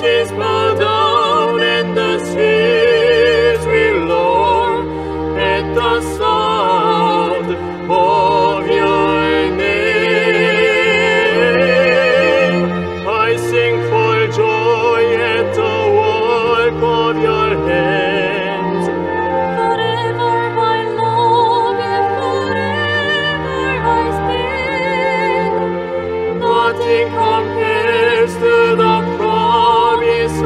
mountains bow down and the seas will roar at the sound of your name. I sing for joy at the work of your hands. Forever I love you, forever I stand. Nothing compares to the promise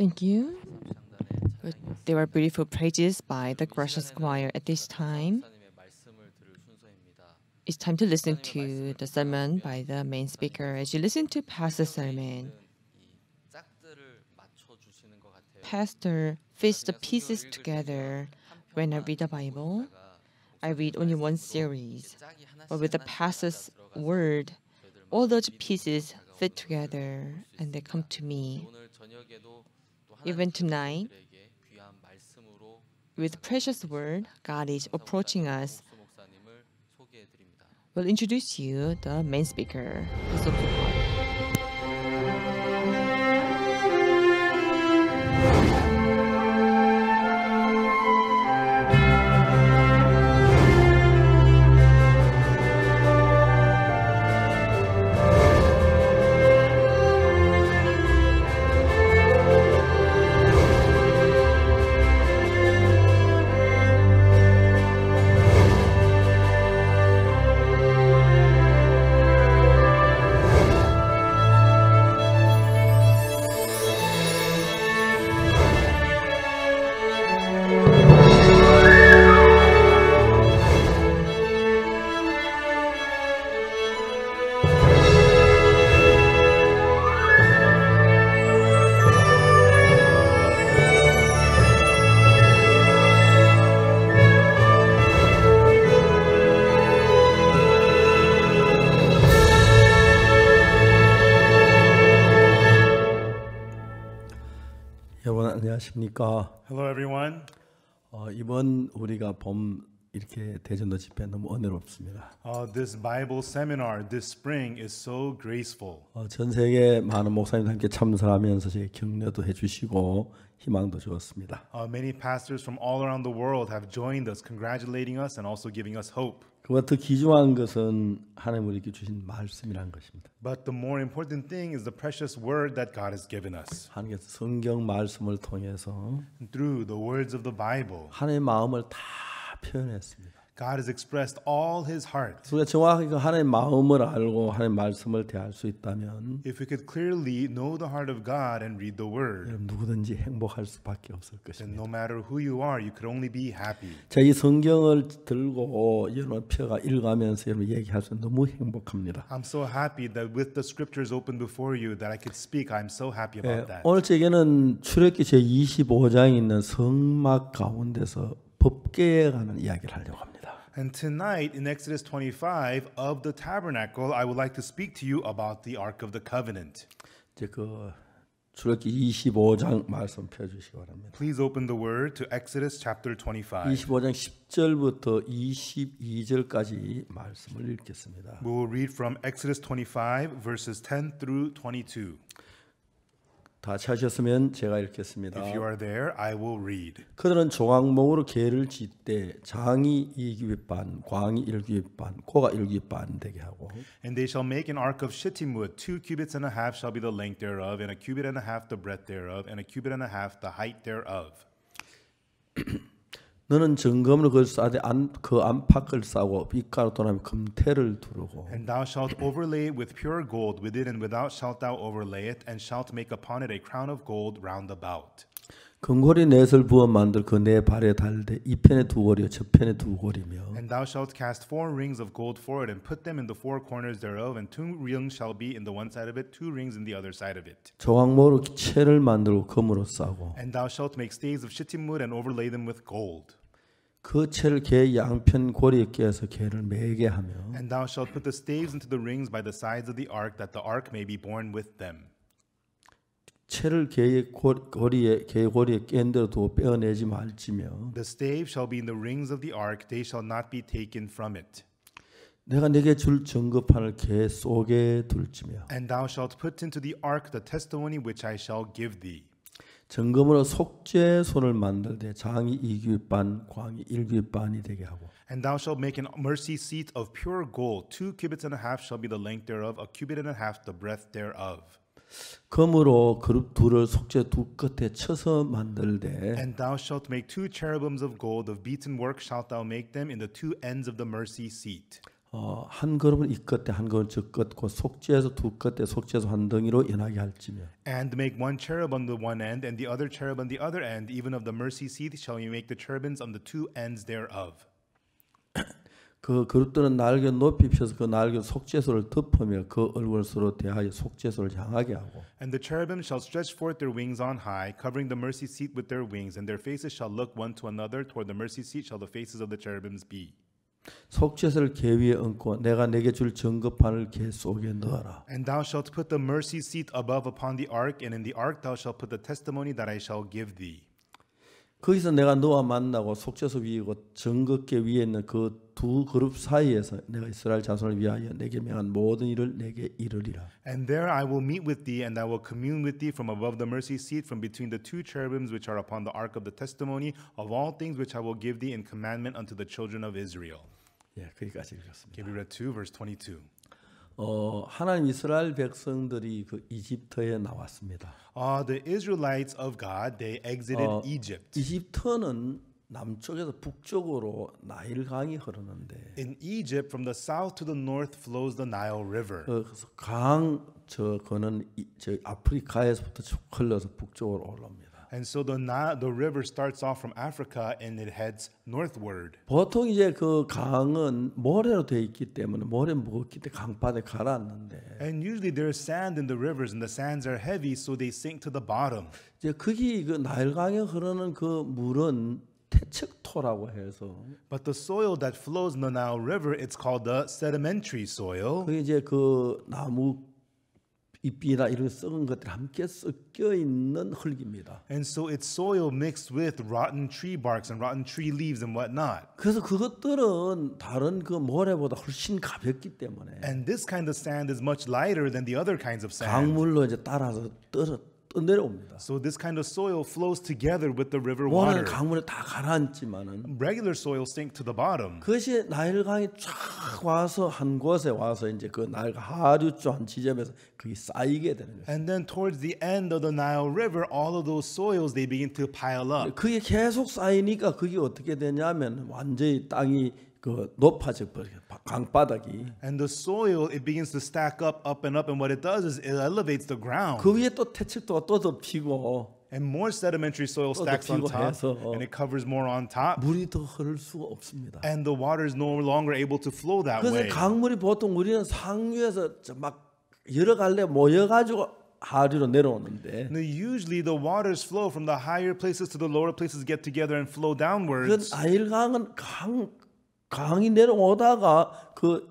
Thank you. There were beautiful praises by the gracious choir at this time. It's time to listen to the sermon by the main speaker. As you listen to Pastor's sermon, Pastor fits the pieces together. When I read the Bible, I read only one series, but with the Pastor's word, all those pieces fit together and they come to me. Even tonight, with precious word, God is approaching us. We'll introduce you the main speaker, Pastor Cooper. 여러분 안녕하십니까? Hello, everyone. 이번 우리가 봄 이렇게 대전도 집회 너무 은혜롭습니다. This Bible seminar this spring is so graceful. 전 세계 많은 목사님들 함께 참석하면서 제 격려도 해주시고 희망도 주었습니다. Many pastors from all around the world have joined us, congratulating us and also giving us hope. 그보다 더 귀중한 것은 하나님 우리에게 주신 말씀이라는 것입니다. But the more important thing is the precious word that God has given us. 하나님께서 성경 말씀을 통해서 Through the words of the Bible, 하나님의 마음을 다 표현했습니다. God has expressed all His heart. 우리가 정확하게 하나님의 마음을 알고 하나님의 말씀을 대할 수 있다면 If we could clearly know the heart of God and read the word, 여러분 누구든지 행복할 수밖에 없을 then 것입니다. no matter who you are, you could only be happy. 자, 이 성경을 들고 여러분 펴가 읽으면서 여러분 얘기할 수 너무 행복합니다. I'm so happy that with the scriptures open before you that I could speak. I'm so happy about that. 오늘 제게는 출애굽기 제 25장에 있는 성막 가운데서 법궤에 관한 이야기를 하려고 합니다. And tonight in Exodus 25 of the tabernacle, I would like to speak to you about the Ark of the Covenant. 이제 그 출애굽기 25장 말씀 펴 주시기 바랍니다. Please open the word to Exodus chapter 25. 25장 10절부터 22절까지 말씀을 읽겠습니다. We will read from Exodus 25 verses 10 through 22. 다 찾으셨으면 제가 읽겠습니다. If you are there, I will read. 그들은 조각목으로 궤를 짓되 장이 2규빗 반, 광이 1규빗 반, 코가 1규빗 반 되게 하고 And they shall make an ark of shittim wood. 2 cubits and a half shall be the length thereof, and a cubit and a half the breadth thereof, and a cubit and a half the height thereof. 너는 정금으로 그걸 싸되 그 안팎을 싸고 빛가루 또는 금태를 두르고 And thou shalt overlay it with pure gold within and without shalt thou overlay it, and shalt make upon it a crown of gold round about. 금고리 넷을 부어 만들 그 네 발에 달되 이 편에 두 고리요 저 편에 두 고리며 And thou shalt cast 4 rings of gold for it, and put them in the 4 corners thereof, and 2 rings shall be in the one side of it, 2 rings in the other side of it. 조각목으로 채를 만들고 금으로 싸고 And thou shalt make staves of shittim wood, and overlay them with gold. 그 채를 궤 양편 고리에 끼어서 궤를 매게 하며 And thou shalt put the staves into the rings by the sides of the ark, that the ark may be borne with them. 채를 궤의 고리에 궤 고리에 낀 대로 두고 빼어내지 말지며 The stave shall be in the rings of the ark, they shall not be taken from it. 내가 네게 줄 증거판을 궤 속에 둘지며 And thou shalt put into the ark the testimony which I shall give thee. 정금으로 속죄소를 만들되 장이 2규빗 반, 광이 1규빗 반이 되게 하고 And thou shalt make an mercy seat of pure gold. 2 cubits and a half shall be the length thereof, a cubit and a half the breadth thereof. 금으로 그룹 둘을 속죄 두 끝에 쳐서 만들되 And thou shalt make 2 cherubims of gold, of beaten work shalt thou make them in the 2 ends of the mercy seat. 한 걸음은 이 끝에 한 걸음 저 끝고 속죄소 두 끝에 속죄소 한 덩이로 연하게 할지며 And make one cherub on the one end, and the other cherub on the other end, even of the mercy seat shall you make the cherubims on the two ends thereof. 그 그릇들은 날개 높이 펴서 그 날개 속죄소를 덮으며 그 얼굴을 서로 대하여 속죄소를 향하게 하고 And the cherubims shall stretch forth their wings on high, covering the mercy seat with their wings, and their faces shall look one to another. Toward the mercy seat shall the faces of the cherubims be. 속죄소를 계 위에 얹고 내가 내게 줄 증거판을 계 속에 넣어라. And thou shalt put the mercy seat above upon the ark, and in the ark thou shalt put the testimony that I shall give thee. 거기서 내가 너와 만나고 속죄소 위이고 증거계 위에 있는 그 두 그룹 사이에서 내가 이스라엘 자손을 위하여 내게 명한 모든 일을 내게 이르리라. And there I will meet with thee, and I will commune with thee from above the mercy seat, from between the two cherubims which are upon the ark of the testimony, of all things which I will give thee in commandment unto the children of Israel. 예, 거기까지 읽었습니다. Okay, we read 2 verse 22. 하나님 이스라엘 백성들이 그 이집트에 나왔습니다. The Israelites of God, they exited Egypt. 이집트는 남쪽에서 북쪽으로 나일 강이 흐르는데 In Egypt, from the south to the north flows the Nile River. 그래서 그는 저 아프리카에서부터 쭉 흘러서 북쪽으로 올라옵니다. And so the river starts off from Africa and it heads northward. 보통 이제 그 강은 모래로 되어 있기 때문에 모래 무겁기 때문에 강바닥에 가라앉는데 And usually there's sand in the rivers, and the sands are heavy, so they sink to the bottom. 이제 거기 그 나일강에 흐르는 그 물은 태척토라고 해서 But the soil that flows in the Nile River, it's called the sedimentary soil. 그 이제 그 나무 잎이나 이런 썩은 것들이 함께 섞여 있는 흙입니다. And so it's soil mixed with rotten tree barks and rotten tree leaves and whatnot. 그래서 그것들은 다른 그 모래보다 훨씬 가볍기 때문에 And this kind of sand is much lighter than the other kinds of sand. 강물로 이제 따라서 떠내려옵니다. So this kind of soil flows together with the river 모래는 water. 강물에 다 가라앉지만은 Regular soil sink to the bottom. 그것이 나일강이 쫙 와서 한 곳에 와서 이제 그 나일강 하류 쪽 한 지점에서 그게 쌓이게 되는 거예요. And then towards the end of the Nile River, all of those soils, they begin to pile up. 그게 계속 쌓이니까 그게 어떻게 되냐면 완전히 땅이 그 높아져 버려요. 강바닥이. And the soil, it begins to stack up, and what it does is it elevates the ground. 그 위에 또 태측도가 또 덮이고 And more sedimentary soil stacks on top, and it covers more on top. 물이 더 흐를 수가 없습니다. And the water is no longer able to flow that 그래서 way. 강물이 보통 우리는 상류에서 막 여러 갈래 모여가지고 하류로 내려오는데 Usually the waters flow from the higher places to the lower places, get together and flow 그 downwards. 나일강은 강이 내려오다가 그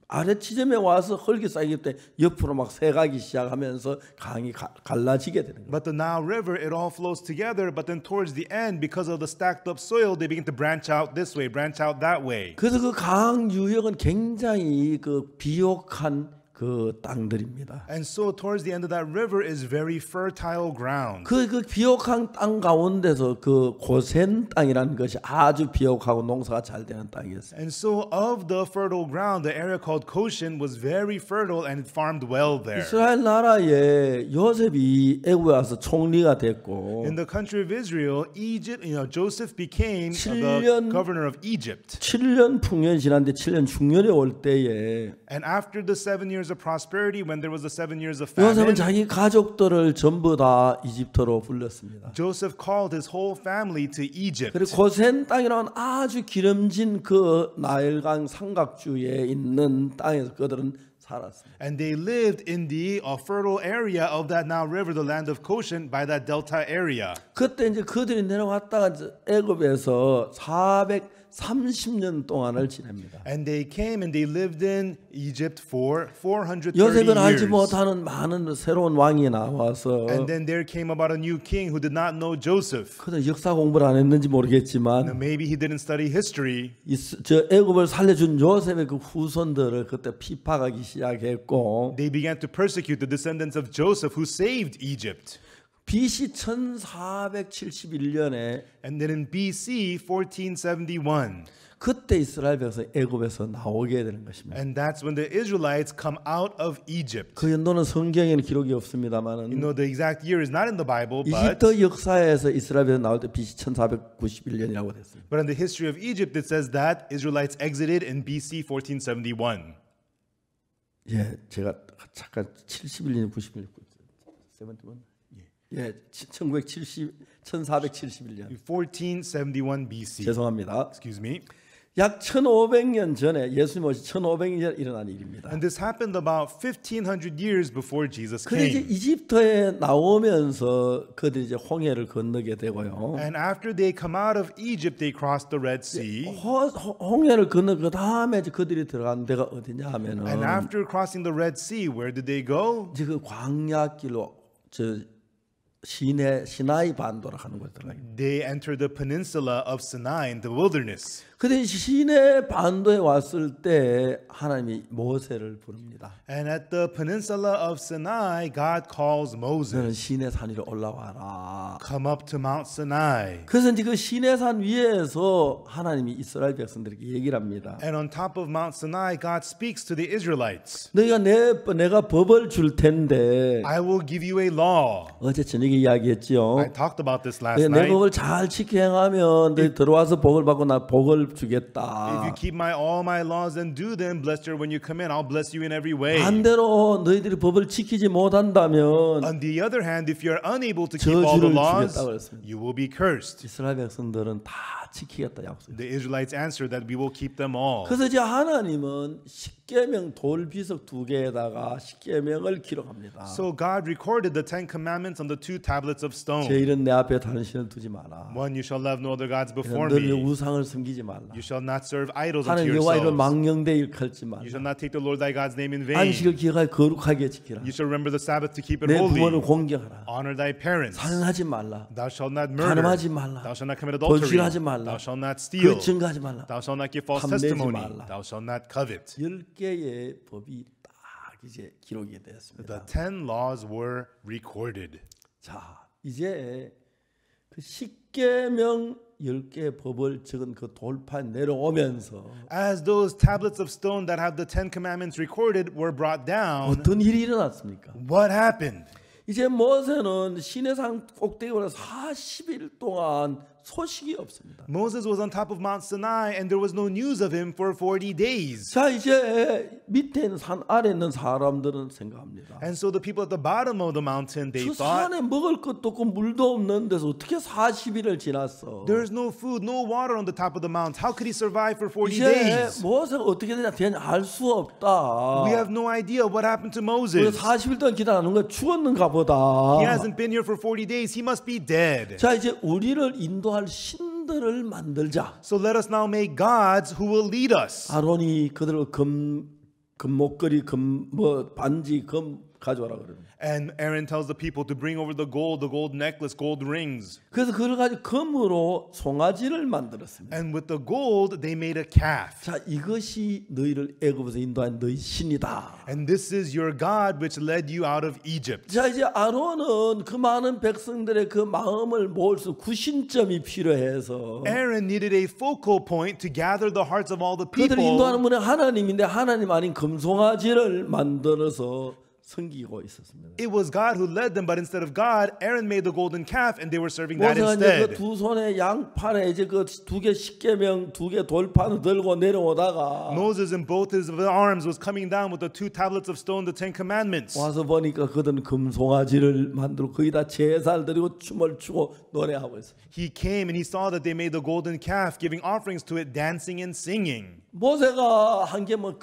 아래 지점에 와서 흙이 쌓이기 때문에 옆으로 막 새가기 시작하면서 강이 갈라지게 되는 거예요. But the Nile River, it all flows together, but then towards the end, because of the stacked up soil, they begin to branch out this way, branch out that way. 그래서 그 강 유역은 굉장히 그 비옥한 그 땅들입니다. And so towards the end of that river is very fertile ground. 그 비옥한 땅 가운데서 그 고센 땅이라는 것이 아주 비옥하고 농사가 잘 되는 땅이었어요. And so of the fertile ground, the area called Goshen was very fertile and it farmed well there. 이스라엘 나라에 요셉이 애굽에 와서 총리가 됐고 In the country of Israel, Joseph became the 7년 governor of Egypt. 7년 풍년이 지났는데 7년 중년에 올 때에 And after the 7 years of prosperity, when there was the 7 years of 요셉은 famine, 자기 가족들을 전부 다 이집트로 불렀습니다. Joseph called his whole family to Egypt. 그리고 고센 땅이라는 아주 기름진 그 나일강 삼각주에 있는 땅에서 그들은 살았습니다. And they lived in the fertile area of that Nile River, the land of Goshen, by that delta area. 그때 이제 그들이 내려왔다가 애굽에서 430년 동안을 지냅니다. And they came and they lived in Egypt for 430 요셉은 알지 years. 못하는 많은 새로운 왕이 나와서 And then there came about a new king who did not know Joseph. 그들 역사 공부를 안 했는지 Now, 모르겠지만 maybe he didn't study history. 저 애굽을 살려준 요셉의 그 후손들을 그때 피파하기 시작했고 They began to persecute the descendants of Joseph who saved Egypt. BC 1471년에 And then in BC 1471, 그때 이스라엘 백성 애굽에서 나오게 되는 것입니다. and that's when the Israelites come out of Egypt. 그 연도는 성경에는 기록이 You 없습니다만은 know, the exact year is not in the Bible, but 이집트 역사에서 이스라엘에서 나올 때 BC 1491년이라고 됐습니다. in the history of Egypt, it says that Israelites exited in BC 1471. 예, 제가 잠깐 71년 91년 71 예, 1471년 1471 BC. 죄송합니다. Excuse me. 약 1500년 전에 예수님 오시 1500년 전에 일어난 일입니다. And this happened about 1500 years before Jesus 근데 이제 came. 이집트에 나오면서 그들이 이제 홍해를 건너게 되고요. And after they come out of Egypt, they crossed the Red Sea. 홍해를 건너 그 다음에 그들이 들어간 데가 어디냐 하면은 And after crossing the Red Sea, where did they go? 이제 그 광야길로 저 시나이 반도라 하는 곳에 들어가요. They entered the peninsula of Sinai in the wilderness. 근데 시내 반도에 왔을 때 하나님이 모세를 부릅니다. And at the peninsula of Sinai, God calls 너는 Moses, 시내 산 위로 올라와라. come up to Mount Sinai. 그래서 이제 그 시내 산 위에서 하나님이 이스라엘 백성들에게 얘기를 합니다. And on top of Mount Sinai, God speaks to the Israelites. 내가 법을 줄 텐데 I will give you a law. 어제 저녁에 이야기했죠. I talked about this last 내 night. 법을 잘 지켜 행하면 너희 들어와서 복을 받고 나 복을 If 주겠다. you keep all my laws and do them, blessed are when you come in. I'll bless you in every way. 반대로 너희들이 법을 지키지 못한다면 On the other hand, if you're unable to keep all 저주를 the laws, 주겠다고 그랬습니다. you will be cursed. 이스라엘 백성들은 다 지키겠다 약속했어요. The Israelites answered that we will keep them all. 그래서 이제 하나님은 십계명 돌비석 2개에다가 십계명을 기록합니다. So God recorded the 10 commandments on the 2 tablets of stone. 제 이름 내 앞에 다른 신을 두지 마라. One, you shall have no other gods before 너희 me. 우상을 섬기지 말라. You shall not serve idols unto 하나님 여호와 이름을 yourselves. 망령되 일컬지 말라. You shall not take the Lord thy God's name in vain. 안식을 기억하여 거룩하게 지키라. You shall remember the Sabbath to keep it 내 부모를 holy. 공경하라. Honor thy parents. 살인하지 말라. Thou shalt not murder. 간음하지 말라. Thou shalt not commit adultery. 거짓하지 말라. Thou shalt not steal. 증거하지 말라. Thou shalt not give false 탐내지 testimony. 말라. Thou shalt not covet. 10개의 법이 딱 이제 기록이 The 되었습니다. 10 laws were recorded. 자, 이제 그 십계명 10개의 법을 적은 그 돌판 내려오면서 As those tablets of stone that have the 10 commandments recorded were brought down, 어떤 일이 일어났습니까? what happened? 이제 모세는 시내산 꼭대기에 올라서 40일 동안 소식이 없습니다. Moses was on top of Mount Sinai and there was no news of him for 40 days. 자, 이제 밑에 있는 산 아래에 있는 사람들은 생각합니다. And so the people at the bottom of the mountain, they 저 thought, 산에 먹을 것도 없고 물도 없는 데서 어떻게 40일을 지났어? there's no food, no water on the top of the mount. How could he survive for 40 이제 days? 모세가 어떻게 되냐 알 수 없다. We have no idea what happened to 그 Moses. 40일 동안 기다리는 거 죽었는가 보다. He hasn't been here for 40 days. He must be dead. 자, 이제 우리를 인도할 신들을 만들자. So let us now make gods who will lead us. 아론이 그들을 금 목걸이, 반지, 금 가져와라 그러는. And Aaron tells the people to bring over the gold necklace, gold rings. 그래서 그걸 가지고 금으로 송아지를 만들었습니다. And with the gold, they made a calf. 자, 이것이 너희를 애굽에서 인도한 너희 신이다. And this is your God which led you out of Egypt. 자, 이제 아론은 그 많은 백성들의 그 마음을 모을 수 구심점이 필요해서 Aaron needed a focal point to gather the hearts of all the 그들을 인도하는 people. 분이 하나님인데 하나님 아닌 금송아지를 만들어서 섬기고 있었습니다. It was God who led them, but instead of God, Aaron made the golden calf and they were serving that 모세가 이제 instead. 그 두 손에 양팔에 이제 그 2개 십계명 2개 돌판을 들고 내려오다가 Moses in both his arms was coming down with the 2 tablets of stone, the 10 commandments. 와서 보니까 그들은 금송아지를 만들고 거기다 제사를 드리고 춤을 추고 노래하고 있어요. He came and he saw that they made the golden calf, giving offerings to it, dancing and singing. 모세가 한 게 뭐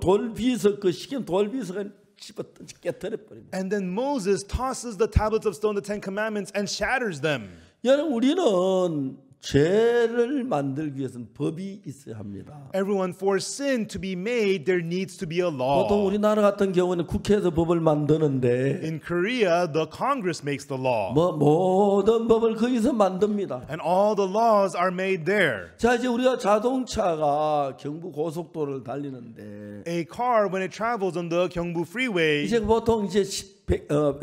돌비석 그 시킨 돌비석을 집어 깨뜨려 버립니다. And then Moses tosses the tablets of stone, the 10 commandments, and shatters them. 여러분 우리는 죄를 만들기 위해서는 법이 있어야 합니다. Everyone, for sin to be made, there needs to be a 보통 law. 우리나라 같은 경우는 국회에서 법을 만드는데 In Korea, the Congress makes the law. 모든 법을 거기서 만듭니다. And all the laws are made there. 자, 이제 우리가 자동차가 경부 고속도로를 달리는데 A car, when it travels on the Gyeongbu Freeway, 이제 보통 이제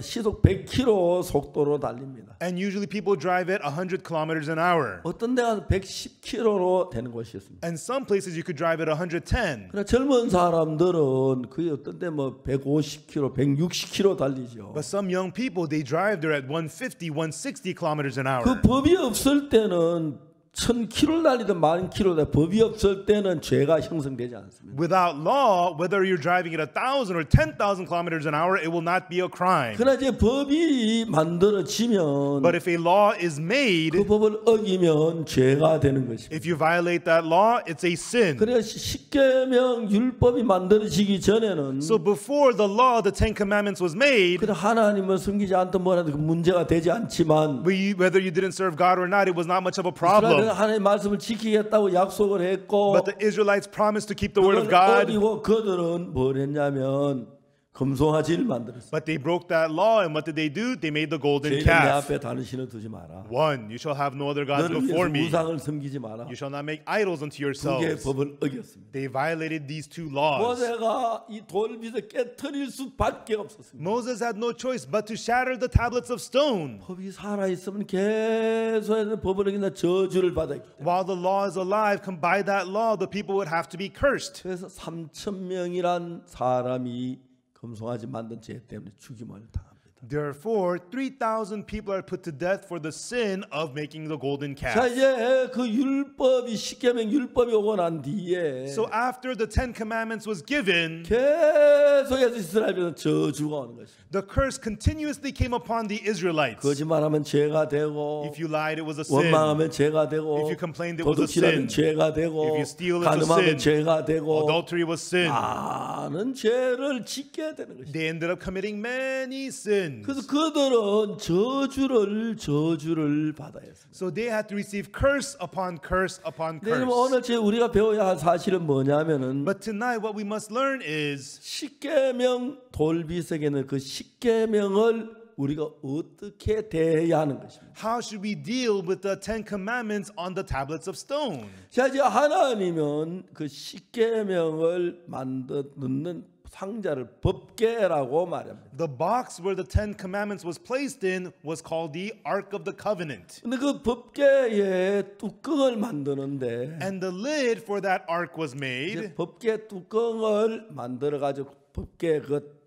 시속 100km 속도로 달립니다. And usually people drive at 100 kilometers an hour. 어떤 데가 110km로 되는 곳이 있습니다. And some places you could drive at 110. 그러나 젊은 사람들은 거의 어떤 데 뭐 150km, 160km 달리죠. But some young people, they drive there at 150, 160 kilometers an hour. 그 법이 없을 때는 1000km 달리든 10,000km 법이 없을 때는 죄가 형성되지 않습니다. Without law, whether you're driving at 1,000 or 10,000 kilometers an hour, it will not be a crime. 그러나 이제 법이 만들어지면 But if a law is made, 그 법을 어기면 죄가 되는 것입니다. if you violate that law, it's a sin. 그래서 십계명 율법이 만들어지기 전에는 So before the law, the Ten Commandments was made, 그래 하나님을 섬기지 않던 뭐라도 그 문제가 되지 않지만 whether you didn't serve God or not, it was not much of a problem. 하나님의 말씀을 지키겠다고 약속을 했고 But the Israelites promised to keep the word of God. 어기고 그들은 뭘 했냐면 금송아지를 만들었어요. But they broke that law, and what did they do? They made the golden 내 calf. 앞에 다른 신을 두지 마라. One, you shall have no other gods 너를 before 위해서 me. 우상을 섬기지 마라. You shall not make idols unto 두 개의 yourselves. 법을 어겼습니다. They violated these two laws. 모세가 이 돌빗을 깨트릴 수밖에 없었습니다. Moses had no choice but to shatter the tablets of stone. 법이 살아 있으면 계속해서 법을 어긴다 저주를 받았기 때문에. While the law is alive, by that law, the people would have to be cursed. 그래서 3,000명이란 사람이 금송아지 만든 죄 때문에 죽임을 당합니다. Therefore, 3,000 people are put to death for the sin of making the golden 자 calf. 이제 그 율법이 십계명 율법이 오고 난 뒤에 So after the Ten Commandments was given, 계속해서 이스라엘에서 저주가 오는 것입니다. the curse continuously came upon the Israelites. 거짓말하면 죄가 되고 If you lied, it was a sin. 원망하면 죄가 되고 If you complained, it was a 도둑질하면 sin. 죄가 되고 If you steal, it's a 간음하면 sin. 죄가 되고 Adultery was sin. 많은 죄를 짓게 되는 것입니다. They ended up committing many sins. 그래서 그들은 저주를 받아야 했습니다. So they had to receive curse upon curse upon 내일 curse. 오늘 우리가 배워야 할 사실은 뭐냐면은 But tonight what we must learn is 십계명 돌빗에게는 그 십계명을 우리가 어떻게 대해야 하는 것입니다. how should we deal with the Ten Commandments on the tablets of stone. 자 이제 하나님은 그 십계명을 넣는 상자를 법궤라고 말합니다. The box where the Ten Commandments was placed in was called the Ark of the Covenant. 근데 그 법궤의 뚜껑을 만드는데 And the lid for that ark was made. 이제 법궤 뚜껑을 만들어 가지고 법궤 그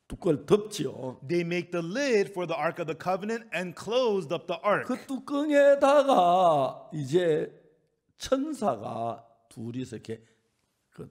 뚜껑을 덮지요. They make the lid for the Ark of the Covenant and closed up the ark. 그 뚜껑에다가 이제 천사가 둘이서 이렇게 그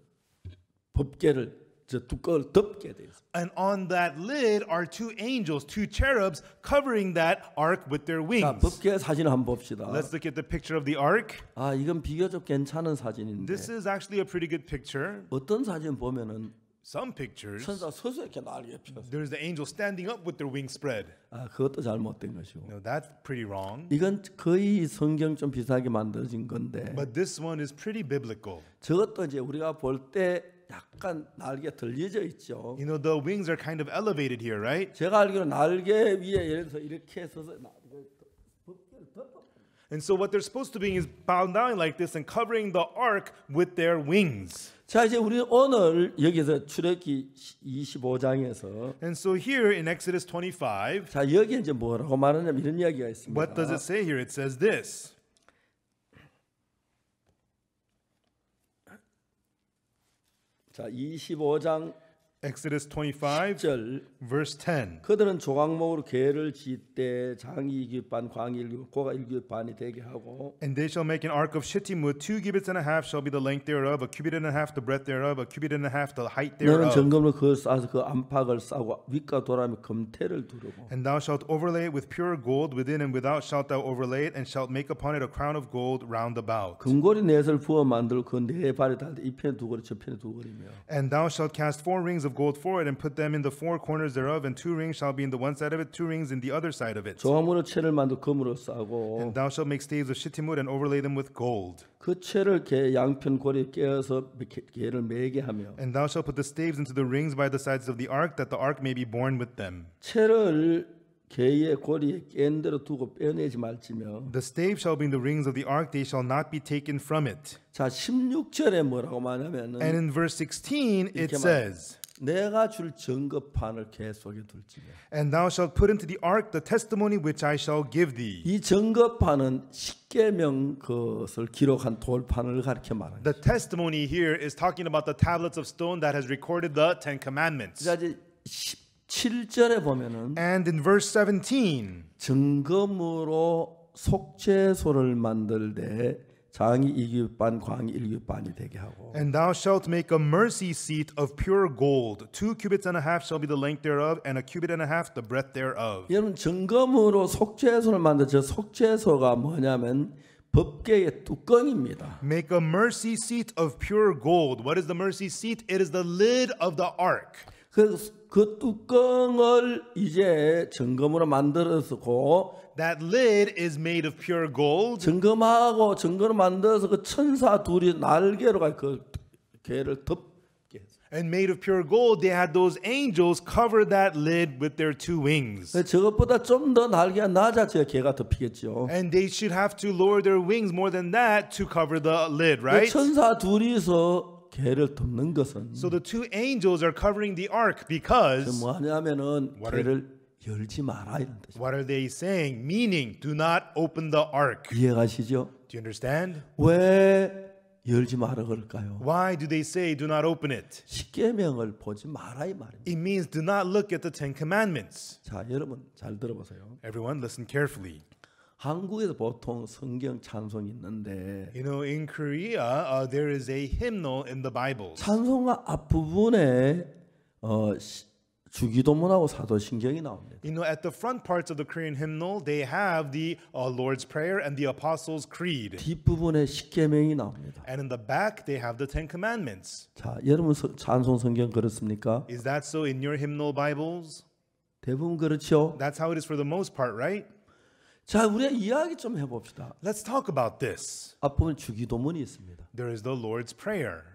법궤를 저 뚜껑을 덮게 돼 있어요. And on that lid are two angels, two cherubs covering that ark with their 자, wings. 법궤 사진을 한번 봅시다. Let's look at the picture of the ark. 아, 이건 비교적 괜찮은 사진인데 This is actually a pretty good picture. 어떤 사진 보면은 Some pictures, 천사 서서 이렇게 날개 펴서 there's the angel standing up with their wings spread. 아, 그것도 잘못된 것이고. No, that's pretty wrong. 이건 거의 성경 좀 비슷하게 만들어진 건데 But this one is pretty biblical. 저것도 이제 우리가 볼 때 약간 날개가 들려져 있죠. You know, the wings are kind of elevated here, right? 제가 알기로 날개 위에 예를 들어서 이렇게 서서 And so what they're supposed to be is bowed down like this and covering the ark with their wings. 자 이제 우리 오늘 여기서 출애굽기 25장에서 And so here in Exodus 25, 자 여기 이제 뭐라고 말하냐면 이런 이야기가 있습니다. what does it say here? It says this. 자 25장 Exodus 25, 10절 verse 10. 그들은 조각목으로 궤를 짓되 장이 1규빗 광이 1규빗 고가 1규빗 되게 하고 And they shall make an ark of shittim wood. 2 cubits and a half shall be the length thereof, a cubit and a half the breadth thereof, a cubit and a half the height 너는 thereof. 정금으로 그걸 싸서 그 안팎을 싸고 윗과 도라미 금태를 두르고 And thou shalt overlay it with pure gold, within and without shalt thou overlay it, and shalt make upon it a crown of gold round about. 금고리 넷을 부어 만들고 그 네 발에 달되 이 편에 두 고리 저 편에 두 고리며 And thou shalt cast 4 rings of gold for it, and put them in the 4 corners thereof, and 2 rings shall be in the one side of it, 2 rings in the other side of it. 조각목으로 채를 만들고 금으로 싸고 And thou shalt make staves of shittim wood, and overlay them with 고ld. 그 채를 개 양편 고리에 깨어서 개를 매게 하며 And thou shalt put the staves into the rings by the sides of the ark, that the ark may be borne with them. 채를 개의 고리에 깬 대로 두고 빼내지 말지며 The stave shall be in the rings of the ark, they shall not be taken from it. 자 16절에 뭐라고 말하냐면은 And in verse 16 it 이렇게 says, 내가 줄 증거판을 계속에 둘지며. And thou shalt put into the ark the testimony which I shall give thee. 이 증거판은 십계명 것을 기록한 돌판을 가리켜 말합니다. The testimony here is talking about the tablets of stone that has recorded the Ten Commandments. 자, 이제 17절에 보면은 And in verse 17, 증거무로 속죄소를 만들 때 장이 이규반 광이 일규반이 되게 하고 and thou shalt make a mercy seat of pure gold. 2 cubits and a half shall be the length thereof, and a cubit and a half the breadth thereof. 여러분 증거무로 속죄소를 만들 저 속죄소가 뭐냐면 법궤의 뚜껑입니다. Make a mercy seat of pure gold. What is the mercy seat? It is the lid of the ark. 그 뚜껑을 이제 증거무로 만들었고 That lid is made of pure gold. 증거하고 증거를 만들어서 그 천사 둘이 날개로 그 개를 덮게 했어요. And made of pure gold, they had those angels cover that lid with their two wings. 저것보다 좀 더 날개가 낮아져야 개가 덮이겠죠. And they should have to lower their wings more than that to cover the lid, 그 right? 천사 둘이서 개를 덮는 것은 So the two angels are covering the ark because 뭐하냐면은 What are- 개를 열지 마라 이런 뜻입니다. what are they saying? Meaning, do not open the ark. 이해가시죠? Do you understand? 왜 열지 마라 그럴까요? Why do they say do not open it? 십계명을 보지 마라 이 말입니다. It means do not look at the Ten Commandments. 자, 여러분 잘 들어보세요. Everyone, listen carefully. 한국에서 보통 성경 찬송이 있는데 You know, in Korea, there is a hymnal in the Bible. 찬송가 앞부분에 주기도문하고 사도신경이 나옵니다. You know, at the front parts of the Korean hymnal, they have the Lord's Prayer and the Apostles' Creed. 뒷부분에 십계명이 나옵니다. And in the back, they have the Ten Commandments. 자, 여러분 찬송 성경 그렇습니까? Is that so in your hymnal Bibles? 대부분 그렇죠. That's how it is for the most part, right? 자, 우리가 이야기 좀 해봅시다. Let's talk about this. 앞부분 주기도문이 있습니다. There is the Lord's Prayer.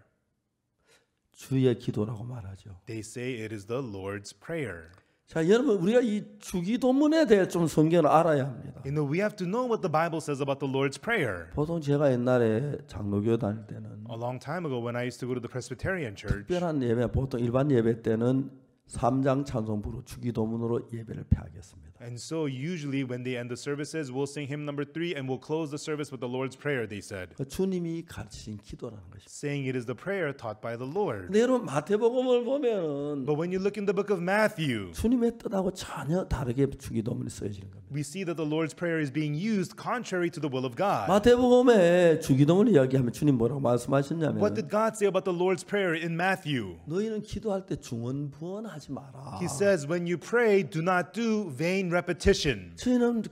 주의 기도라고 말하죠. They say it is the Lord's Prayer. 자, 여러분 우리가 이 주기도문에 대해 좀 성경을 알아야 합니다. You know, we have to know what the Bible says about the Lord's Prayer. 보통 제가 옛날에 장로교 다닐 때는 A long time ago, when I used to go to the Presbyterian church, 특별한 예배, 보통 일반 예배 때는 3장 찬송부로 주기도문으로 예배를 폐하겠습니다. and so usually when they end the services, we'll sing hymn number 3 and we'll close the service with the Lord's Prayer, they said, 주님이 가르치신 기도라는 것입니다. saying it is the prayer taught by the Lord. 근데 여러분 마태복음을 보면은 But when you look in the book of Matthew, 주님의 뜻하고 전혀 다르게 주기도문이 쓰여지는 겁니다. we see that the Lord's Prayer is being used contrary to the will of God. 마태복음에 주기도문을 이야기하면 주님 뭐라고 What 말씀하셨냐면 did God say about the Lord's Prayer in Matthew? 너희는 기도할 때 중언부언하지 마라. He says, when you pray, do not do vain repetition. 저희는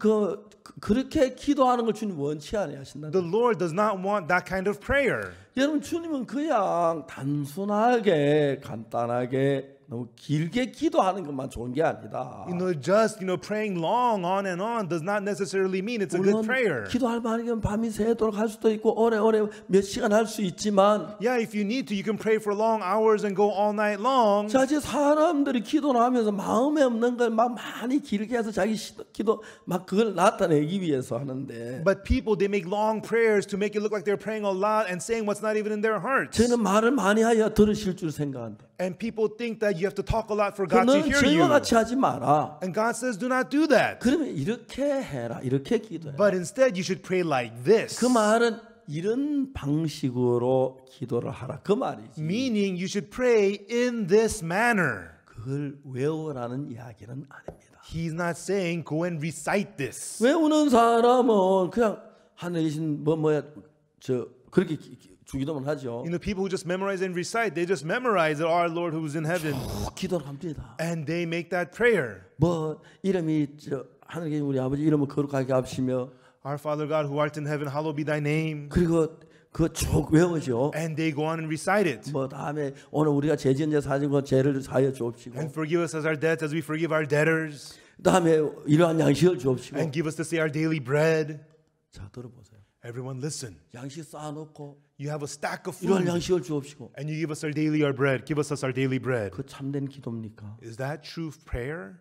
그렇게 기도하는 걸 주님 원치 아니하신다. The Lord does not want that kind of prayer. 여러분 주님은 그냥 단순하게 간단하게 너무 길게 기도하는 것만 좋은 게 아니다. You know, just praying long on and on does not necessarily mean it's a good 물론 prayer. 기도할 만하면 밤이 새도록 할 수도 있고 오래 몇 시간 할 수 있지만 Yeah, if you need to, you can pray for long hours and go all night long. 자, 이제 사람들이 기도를 하면서 마음에 없는 걸 막 많이 길게 해서 자기 기도 막 그걸 나타내기 위해서 하는데 But people, they make long prayers to make it look like they're praying a lot and saying what's not even in their hearts. 저는 말을 많이 해야 들으실 줄 생각한다. And people think that you have to talk a lot for God to 너는 hear 저희와 you. 같이 하지 마라. And God says, do not do that. 그러면 이렇게 해라. 이렇게 기도해. But instead, you should pray like this. 그 말은 이런 방식으로 기도를 하라. 그 말이지. Meaning, you should pray in this manner. 그걸 외우라는 이야기는 아닙니다. He's not saying, go and recite this. 외우는 사람은 그냥 하늘에 계신 그렇게 주기도문 하죠. You know, people who just memorize and recite, they just memorize that our Lord who's in heaven. 기도를 합니다. And they make that prayer. 이름이 하늘에 계신 우리 아버지 이름을 거룩하게 하시며 Our Father God who art in heaven, hallowed be thy name. 그리고 그거 쭉 외우죠. And they go on and recite it. 다음에 오늘 우리가 죄지은 자 사진 거 죄를 사하여 주옵시고 And forgive us as our debts as we forgive our debtors. 다음에 이러한 양식을 주옵시고 And give us to say our daily bread. 자, 들어보세요. Everyone listen. 양식 쌓아놓고 You have a stack of 이러한 food. 양식을 주옵시고 And you give us our bread. Give us our daily bread. 그 참된 기도입니까? Is that true prayer?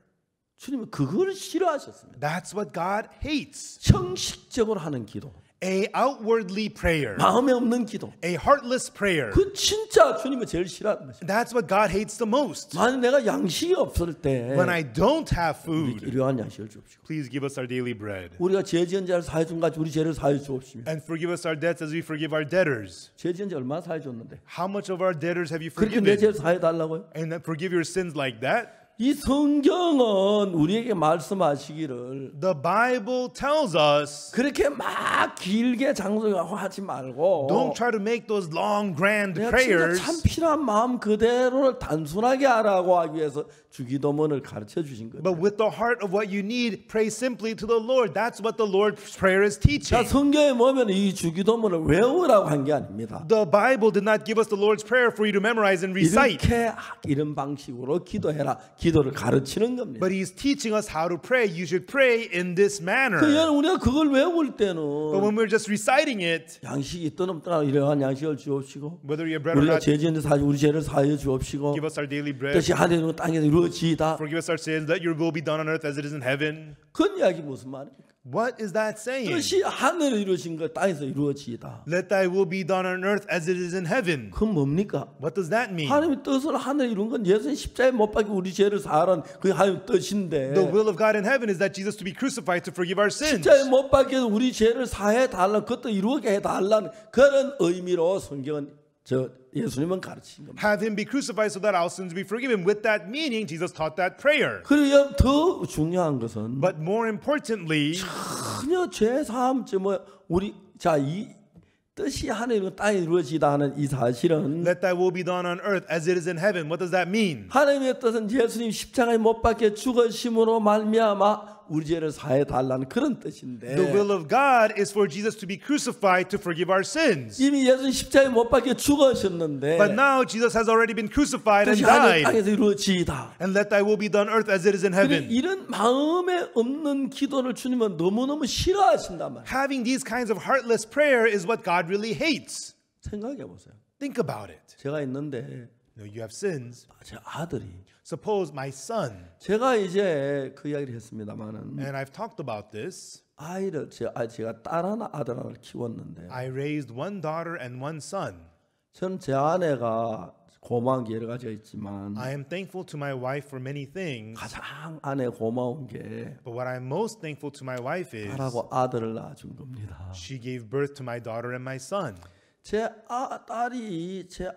주님은 그걸 싫어하셨습니다. That's what God hates. 형식적으로 하는 기도. A outwardly prayer. 마음에 없는 기도. A heartless prayer. 그 진짜 주님이 제일 싫어하는 것입니다. That's what God hates the most. 만약 내가 양식이 없을 때 When I don't have 우리에게 food, 일용할 양식을 주옵시고 please give us our daily bread. 우리가 죄 지은 자를 사해 준 같이 우리 죄를 사해 주옵시며 And forgive us our debts as we forgive our debtors. 죄 지은 자 얼마나 사해 줬는데 How much of our debtors have you 그렇게 내 죄를 forgiven? 사해 달라고요? And then forgive your sins like that? 이 성경은 우리에게 말씀하시기를 The Bible tells us 그렇게 막 길게 장소하지 말고 don't try to make those long, grand 내가 진짜 prayers. 참 필요한 마음 그대로를 단순하게 하라고 하기 위해서 주기도문을 가르쳐 주신 거예요. But with the heart of what you need, pray simply to the Lord. That's what the Lord's Prayer is 자, teaching. 성경에 보면 이 주기도문을 외우라고 한 게 아닙니다. The Bible did not give us the Lord's Prayer for you to memorize and recite. 이렇게 이런 방식으로 기도해라. 기도를 가르치는 겁니다. But He's teaching us how to pray. You should pray in this manner. 그러니까 우리가 그걸 외울 But 때는 when we're just reciting it, 양식이 있든 없든 이러한 양식을 주옵시고 whether you have bread or 우리가 not, 죄 지은 데 사하지 우리 죄를 사하여 주옵시고 give us our daily bread. 뜻이 하늘이고 땅에서 이루어지이다. Forgive us our sins. Let your will be done on earth as it is in heaven. 그런 이야기 무슨 말입니까? What is that saying? 뜻이 하늘에 이루어진 것 땅에서 이루어지이다. Let thy will be done on earth as it is in heaven. 그건 뭡니까? What does that mean? 하나님의 뜻을 하늘에 이룬 건 예수님 십자가에 못 박혀 우리 죄를 사하라는 그게 하나님의 뜻인데 The will of God in heaven is that Jesus to be crucified to forgive our sins. 십자가에 못 박혀서 우리 죄를 사해 달라는 그것도 이루게 해달라는 그런 의미로 성경은 예수님은 가르친 겁니다. Have him be crucified so that our sins be forgiven. With that meaning, Jesus taught that prayer. 그리고 더 중요한 것은 But more importantly, 전혀 죄 사함 우리 이 뜻이 하늘이고 땅에 이루어지다 하는 이 사실은 let thy will be done on earth as it is in heaven. What does that mean? 하나님의 뜻은 예수님 십자가에 못 박혀 죽으심으로 말미암아 우리 죄를 사해 달라는 그런 뜻인데 The will of God is for Jesus to be crucified to forgive our sins. 이미 예수님 십자가에 못 박혀 죽으셨는데 But now Jesus has already been crucified and 뜻이 하늘 died. 땅에서 이루어지이다. And let thy will be done on earth as it is in heaven. 이런 마음에 없는 기도를 주님은 너무너무 싫어하신단 말이에요. Having these kinds of heartless prayer is what God really hates. 생각해 보세요. Think about it. 제가 있는데 You have sins. 제 아들이 Suppose my son, 제가 이제 그 이야기를 했습니다만은 and I've talked about this, 아이를 제가 딸 하나 아들 하나를 키웠는데 I raised one daughter and one son. 저는 제 아내가 고마운 게 여러 가지가 있지만 I am thankful to my wife for many things, 가장 아내 고마운 게 but what I'm most thankful to my wife is 딸하고 아들을 낳아준 겁니다. she gave birth to my daughter and my son. 제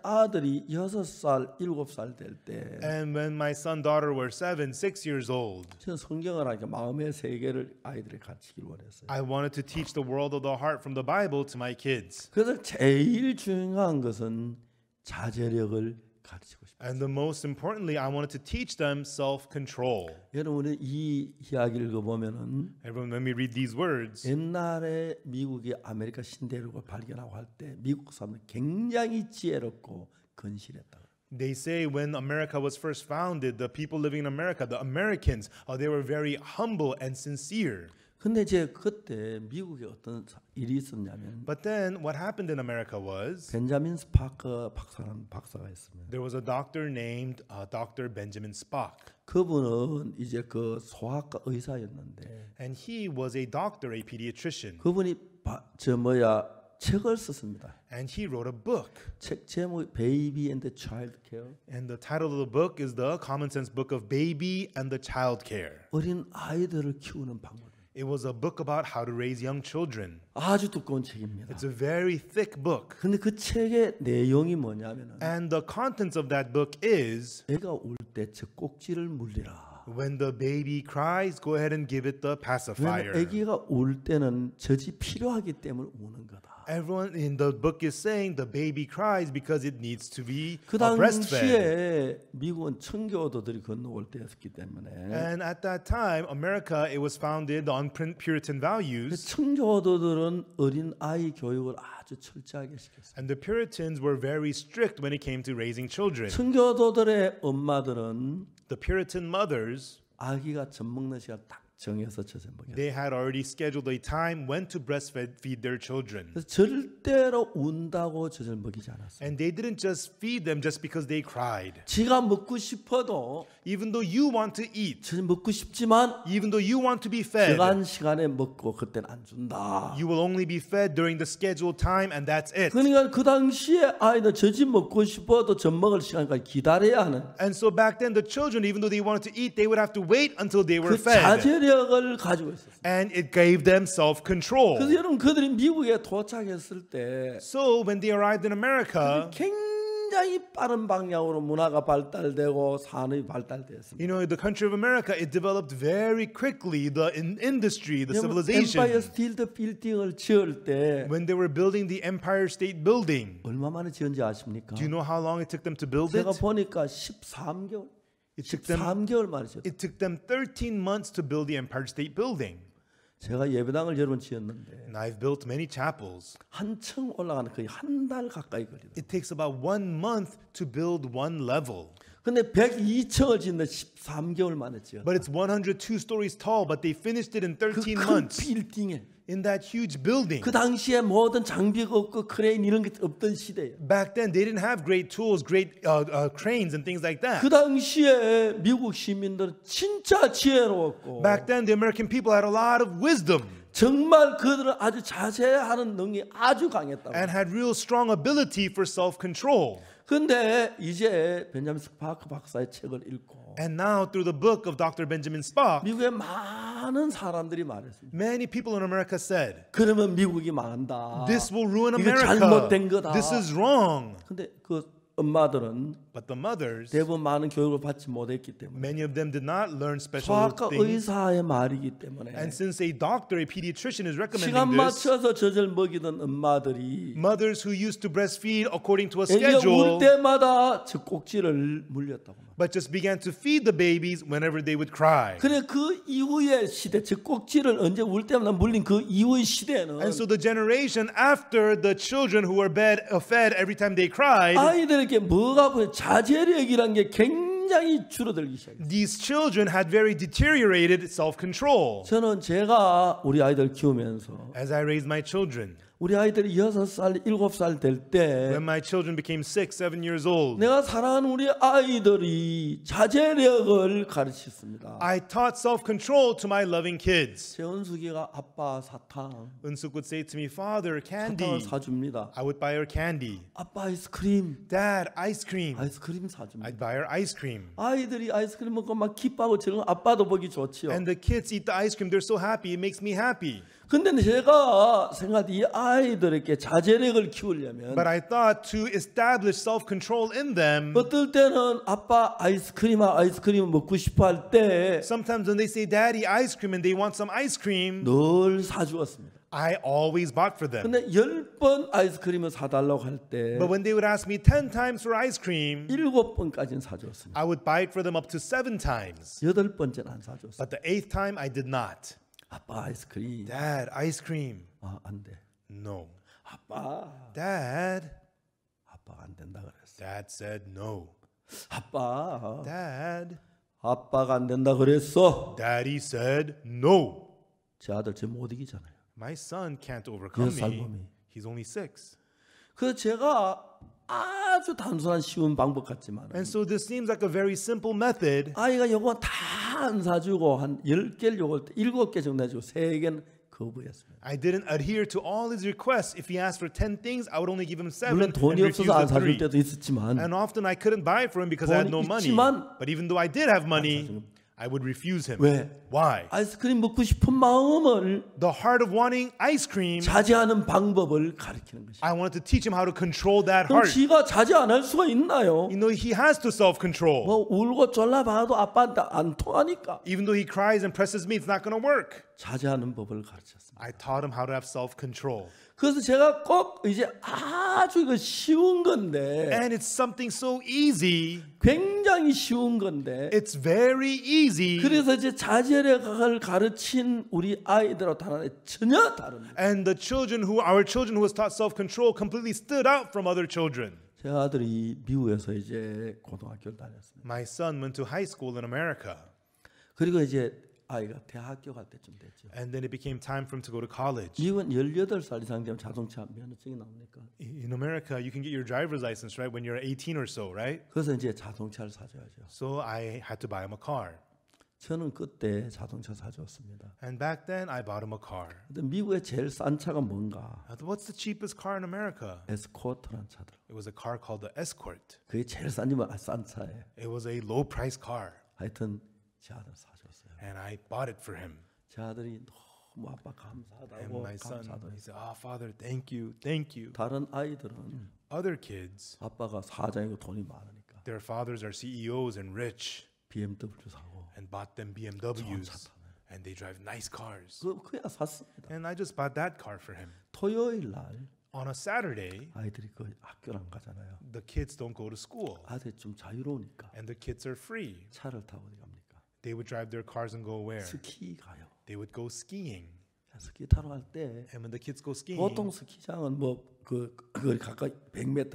아들이 6살, 7살 될 때 And when my son, daughter were 7, 6 years old, 저는 성경을 하니까 마음의 세계를 아이들이 가르치기를 원했어요. I wanted to teach the world of the heart from the Bible to my kids. 그래서 제일 중요한 것은 자제력을 가르치고 싶어요. And the most importantly, I wanted to teach them self-control. 여러분이 이 이야기를 보면은 Everyone, when we read these words, 옛날에 미국이 아메리카 신대륙을 발견하고 할 때 미국 사람들 굉장히 지혜롭고 건실했다. they say when America was first founded, the people living in America, the Americans, they were very humble and sincere. 근데 이제 그때 미국에 어떤 일이 있었냐면 But then what happened in America was 벤자민 스파크 박사라는 박사가 있습니다. there was a doctor named Dr. Benjamin Spock. 그분은 이제 그 소아과 의사였는데 And he was a doctor, a pediatrician. 그분이 책을 썼습니다. And he wrote a book. 책 제목이 Baby and the Child Care. And the title of the book is the Common Sense Book of Baby and the Child Care. 어린 아이들을 키우는 방법. It was a book about how to raise young children. 아주 두꺼운 책입니다. It's a very thick book. 근데 그 책의 내용이 뭐냐면은 And the contents of that book is 애가 울 때 젖꼭지를 물리라. when the baby cries, go ahead and give it the pacifier. 왜냐면 아기가 울 때는 젖이 필요하기 때문에 우는 거다. Everyone in the book is saying the baby cries because it needs to be 그 breastfed. 당시에 미국은 청교도들이 건너올 때였기 때문에 And at that time, America, it was founded on Puritan values. 청교도들은 어린 아이 교육을 아주 철저하게 시켰어요. And the Puritans were very strict when it came to raising children. 청교도들의 엄마들은 The Puritan mothers, 아기가 젖 먹는 시간 딱 정해서 젖을 먹였어요. They had already scheduled a time when to breastfeed their children. 그래서 절대로 운다고 젖을 먹이지 않았어요. And they didn't just feed them just because they cried. 지가 먹고 싶어도 Even though you want to eat, 젖을 먹고 싶지만 even though you want to be fed, 정한 시간에 먹고 그때는 안 준다. you will only be fed during the scheduled time and that's it. 그러니까 그 당시에 아이들 젖이 먹고 싶어도 젖 먹을 시간까지 기다려야 하는 And so back then the children, even though they wanted to eat, they would have to wait until they were 그 fed. 자제력을 가지고 있었어요. And it gave them self-control. 그래서 여러분 그들이 미국에 도착했을 때 So when they arrived in America, 굉장히 빠른 방향으로 문화가 발달되고 산업이 발달되었습니다. you know, the country of America, it developed very quickly, the industry, the 엠파이어 civilization. 스테이트 빌딩을 지을 때 When they were building the Empire State Building, 얼마 만에 지은지 아십니까? do you know how long it took them to build it? 제가 보니까 13개월, It took them 13개월 만에 지었어요. It took them 13 months to build the Empire State Building. 제가 예배당을 여러 번 지었는데 And I've built many chapels. 한 층 올라가는 거의 한 달 가까이 걸리더라고요. It takes about 1 month to build one level. 근데 102층을 짓는데 13개월 만에 지었어요. But it's 102 stories tall, but they finished it in 13 그 큰 months. 빌딩에 In that huge building. 그 당시에 모든 장비가 없고 크레인 이런 게 없던 시대예요. Back then, they didn't have great tools, great cranes and things like that. 그 당시에 미국 시민들은 진짜 지혜로웠고 Back then, the American people had a lot of wisdom 정말 그들은 아주 자제하는 능력이 아주 강했다고. and had real strong ability for self-control. 근데 이제 벤자민 스파크 박사의 책을 읽고 And now, through the book of Dr. Benjamin Spock, 미국의 많은 사람들이 말했습니다. many people in America said, 그러면 미국이 망한다. this will ruin 이거 America. 잘못된 거다. This is wrong. 근데 그 엄마들은 But the mothers, 대부분 많은 교육을 받지 못했기 때문에 many of them did not learn special 소아과 things. 의사의 말이기 때문에 And since a doctor, a pediatrician is 시간 recommending this, 맞춰서 젖을 먹이던 엄마들이 mothers who used to breastfeed according to a 애기가 울 schedule, 때마다 젖꼭지를 물렸다고 말해요. but just began to feed the babies whenever they would cry. 그래 그 이후의 시대 젖꼭지를 언제 울 때마다 물린 그 이후의 시대는 And so the generation after the children who were fed every time they cried, 아이들에게 뭐가 보여 자제력이란 게 굉장히 줄어들기 시작했어요. these children had very deteriorated self-control. 저는 제가 우리 아이들 키우면서 As I raised my children, 우리 아이들이 6살, 7살 될 때 when my children became 6, 7 years old, 내가 사랑하는 우리 아이들이 자제력을 가르쳤습니다. I taught self-control to my loving kids. 재원숙이가 아빠 사탕, Unsuk would say to me, Father, 사탕을 candy. 사줍니다. I would buy her candy. 아빠 아이스크림, Dad, ice cream. 아이스크림 사줍니다. I'd buy her ice cream. 아이들이 아이스크림 먹고 막 기뻐하고 즐거운 아빠도 보기 좋지요. And the kids eat the ice cream. They're so happy. It makes me happy. 근데 제가 생각할 때 이 아이들에게 자제력을 키우려면 But I thought to establish self-control in them, 어떨 때는 아빠 아이스크림 먹고 싶어 할 때 sometimes when they say, Daddy, ice cream, and they want some ice cream, 늘 사주었습니다. I always bought for them. 근데 10번 아이스크림을 사달라고 할 때 But when they would ask me 10 times for ice cream, 7번까지는 사주었습니다. I would buy it for them up to 7 times. 8번째는 안 사줬어요. But the 8th time, I did not. 아빠 아이스크림. Dad, ice cream. 안 돼. No. 아빠. Dad. 아빠가 안 된다 그랬어. Dad said no. 아빠. Dad. 아빠가 안 된다 그랬어. Daddy said no. 제 아들 쟤 못 이기잖아요. My son can't overcome 6살 me. 놈이. He's only 6. 그래서 제가 아주 단순한 쉬운 방법 같지만 And so this seems like a very simple method. 아이가 요거 다 안 사주고 한 10개를 요걸 7개 정도 해주고 3개는 거부했습니다. I didn't adhere to all his requests. If he asked for 10 things, I would only give him 7 물론 and 돈이 refuse 없어서 안 the 사줄 3. 때도 있었지만 And often I couldn't buy it for him because I had no 돈이 money. 있지만 But even though I did have money, I would refuse him. 왜? Why? 아이스크림 먹고 싶은 마음을 The heart of wanting ice cream, 자제하는 방법을 가르치는 것이죠. I wanted to teach him how to control that 그럼 heart. 지가 자제 안 할 수가 있나요? You know, he has to self-control. 뭐 울고 졸라봐도 아빠한테 안 통하니까 Even though he cries and presses me, it's not going to work. 자제하는 법을 가르쳤습니다. I taught him how to have self-control. 그래서 제가 꼭 이제 아주 이거 쉬운 건데 And it's something so easy. 굉장히 쉬운 건데 It's very easy. 그래서 이제 자제력을 가르친 우리 아이들하고 다른 전혀 다릅니다. And our children who was taught self-control completely stood out from other children. 제 아들이 미국에서 이제 고등학교를 다녔습니다. My son went to high school in America. 그리고 이제 아이가 대학교 갈 때쯤 됐죠. And then it became time for him to go to college. 미국은 18살 이상 되면 자동차 면허증이 나옵니까? In America, you can get your driver's license, right, when you're 18 or so, right? 그래서 이제 자동차를 사줘야죠. So I had to buy him a car. 저는 그때 자동차 사줬습니다. And back then, I bought him a car. 근데 미국의 제일 싼 차가 뭔가? What's the cheapest car in America? 에스코트라는 차더라. It was a car called the Escort. 그게 제일 싼 차예요. It was a low-price car. 하여튼 제 아들 사줬어요. And I bought it for him. 제 아들이 너무 아빠 And 감사하다고 my son, 감사하다고 he said, "Oh, Father, thank you, thank you." 다른 아이들은 Other kids, 아빠가 사장이고 돈이 많으니까 their fathers are CEOs and rich, BMW 사고 and bought them 좋은 BMWs, 차 타네. and they drive nice cars. 그야 샀습니다. And I just bought that car for him. 토요일 날 On a Saturday, 아이들이 그 학교를 안 가잖아요. the kids don't go to school, 아들이 좀 자유로우니까 and the kids are free. 차를 타고 어디 갑니까? They would drive their cars and go where? 스키 가요. They would go skiing. 스키 타러 갈 때 And when the kids go skiing, 보통 스키장은 그 가까이 100m,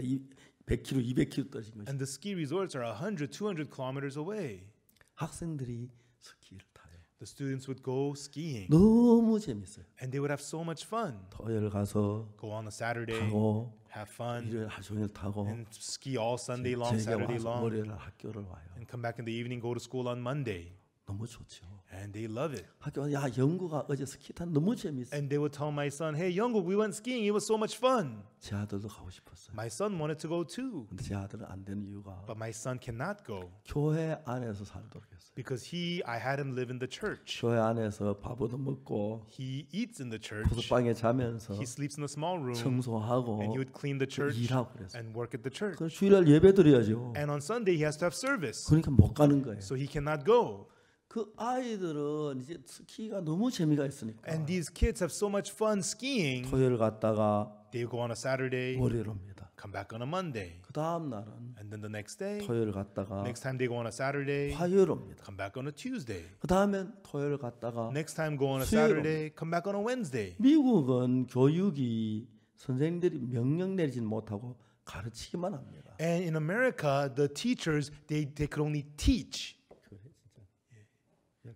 100km, 200km 떨어진 거죠. and the ski resorts are 100, 200 kilometers away, 학생들이 스키를 타요. the students would go skiing, 너무 재밌어요. and they would have so much fun. 토요일 가서 Go on a Saturday, 타고 have fun, 일요일 하루 종일 타고 and ski all Sunday long, 저녁에 Saturday 와서 long, 월요일 학교를 와요. and come back in the evening, go to school on Monday. 너무 좋죠. And they love it. 학교 야 영구가 어제 스키 탄 너무 재밌어. And they would tell my son, "Hey, Younguk, we went skiing. It was so much fun." 제 아들도 가고 싶었어요. My son wanted to go too, 근데 제 아들은 안 되는 이유가 but my son cannot go 교회 안에서 살도록 했어요. because I had him live in the church. 교회 안에서 밥 얻어 먹고 He eats in the church. 부속방에 자면서 He sleeps in a small room, 청소하고 and he would clean the church 일하고 그랬어요. and work at the church. 그 주일날 예배 드려야죠. And on Sunday, he has to have service, 그러니까 못 가는 거예요. so he cannot go. 그 아이들은 이제 스키가 너무 재미가 있으니까 And these kids have so much fun skiing. 토요일 갔다가 They go on a Saturday, 월요일 옵니다. come back on a Monday, 그 다음 날은 and then the next day, 토요일 갔다가 next time they go on a Saturday, 화요일 옵니다. come back on a Tuesday. 그 다음엔 토요일 갔다가 Next time go on a 수요일 Saturday, come back on a Wednesday. 미국은 교육이 선생님들이 명령 내리진 못하고 가르치기만 합니다. And in America, the teachers they could only teach.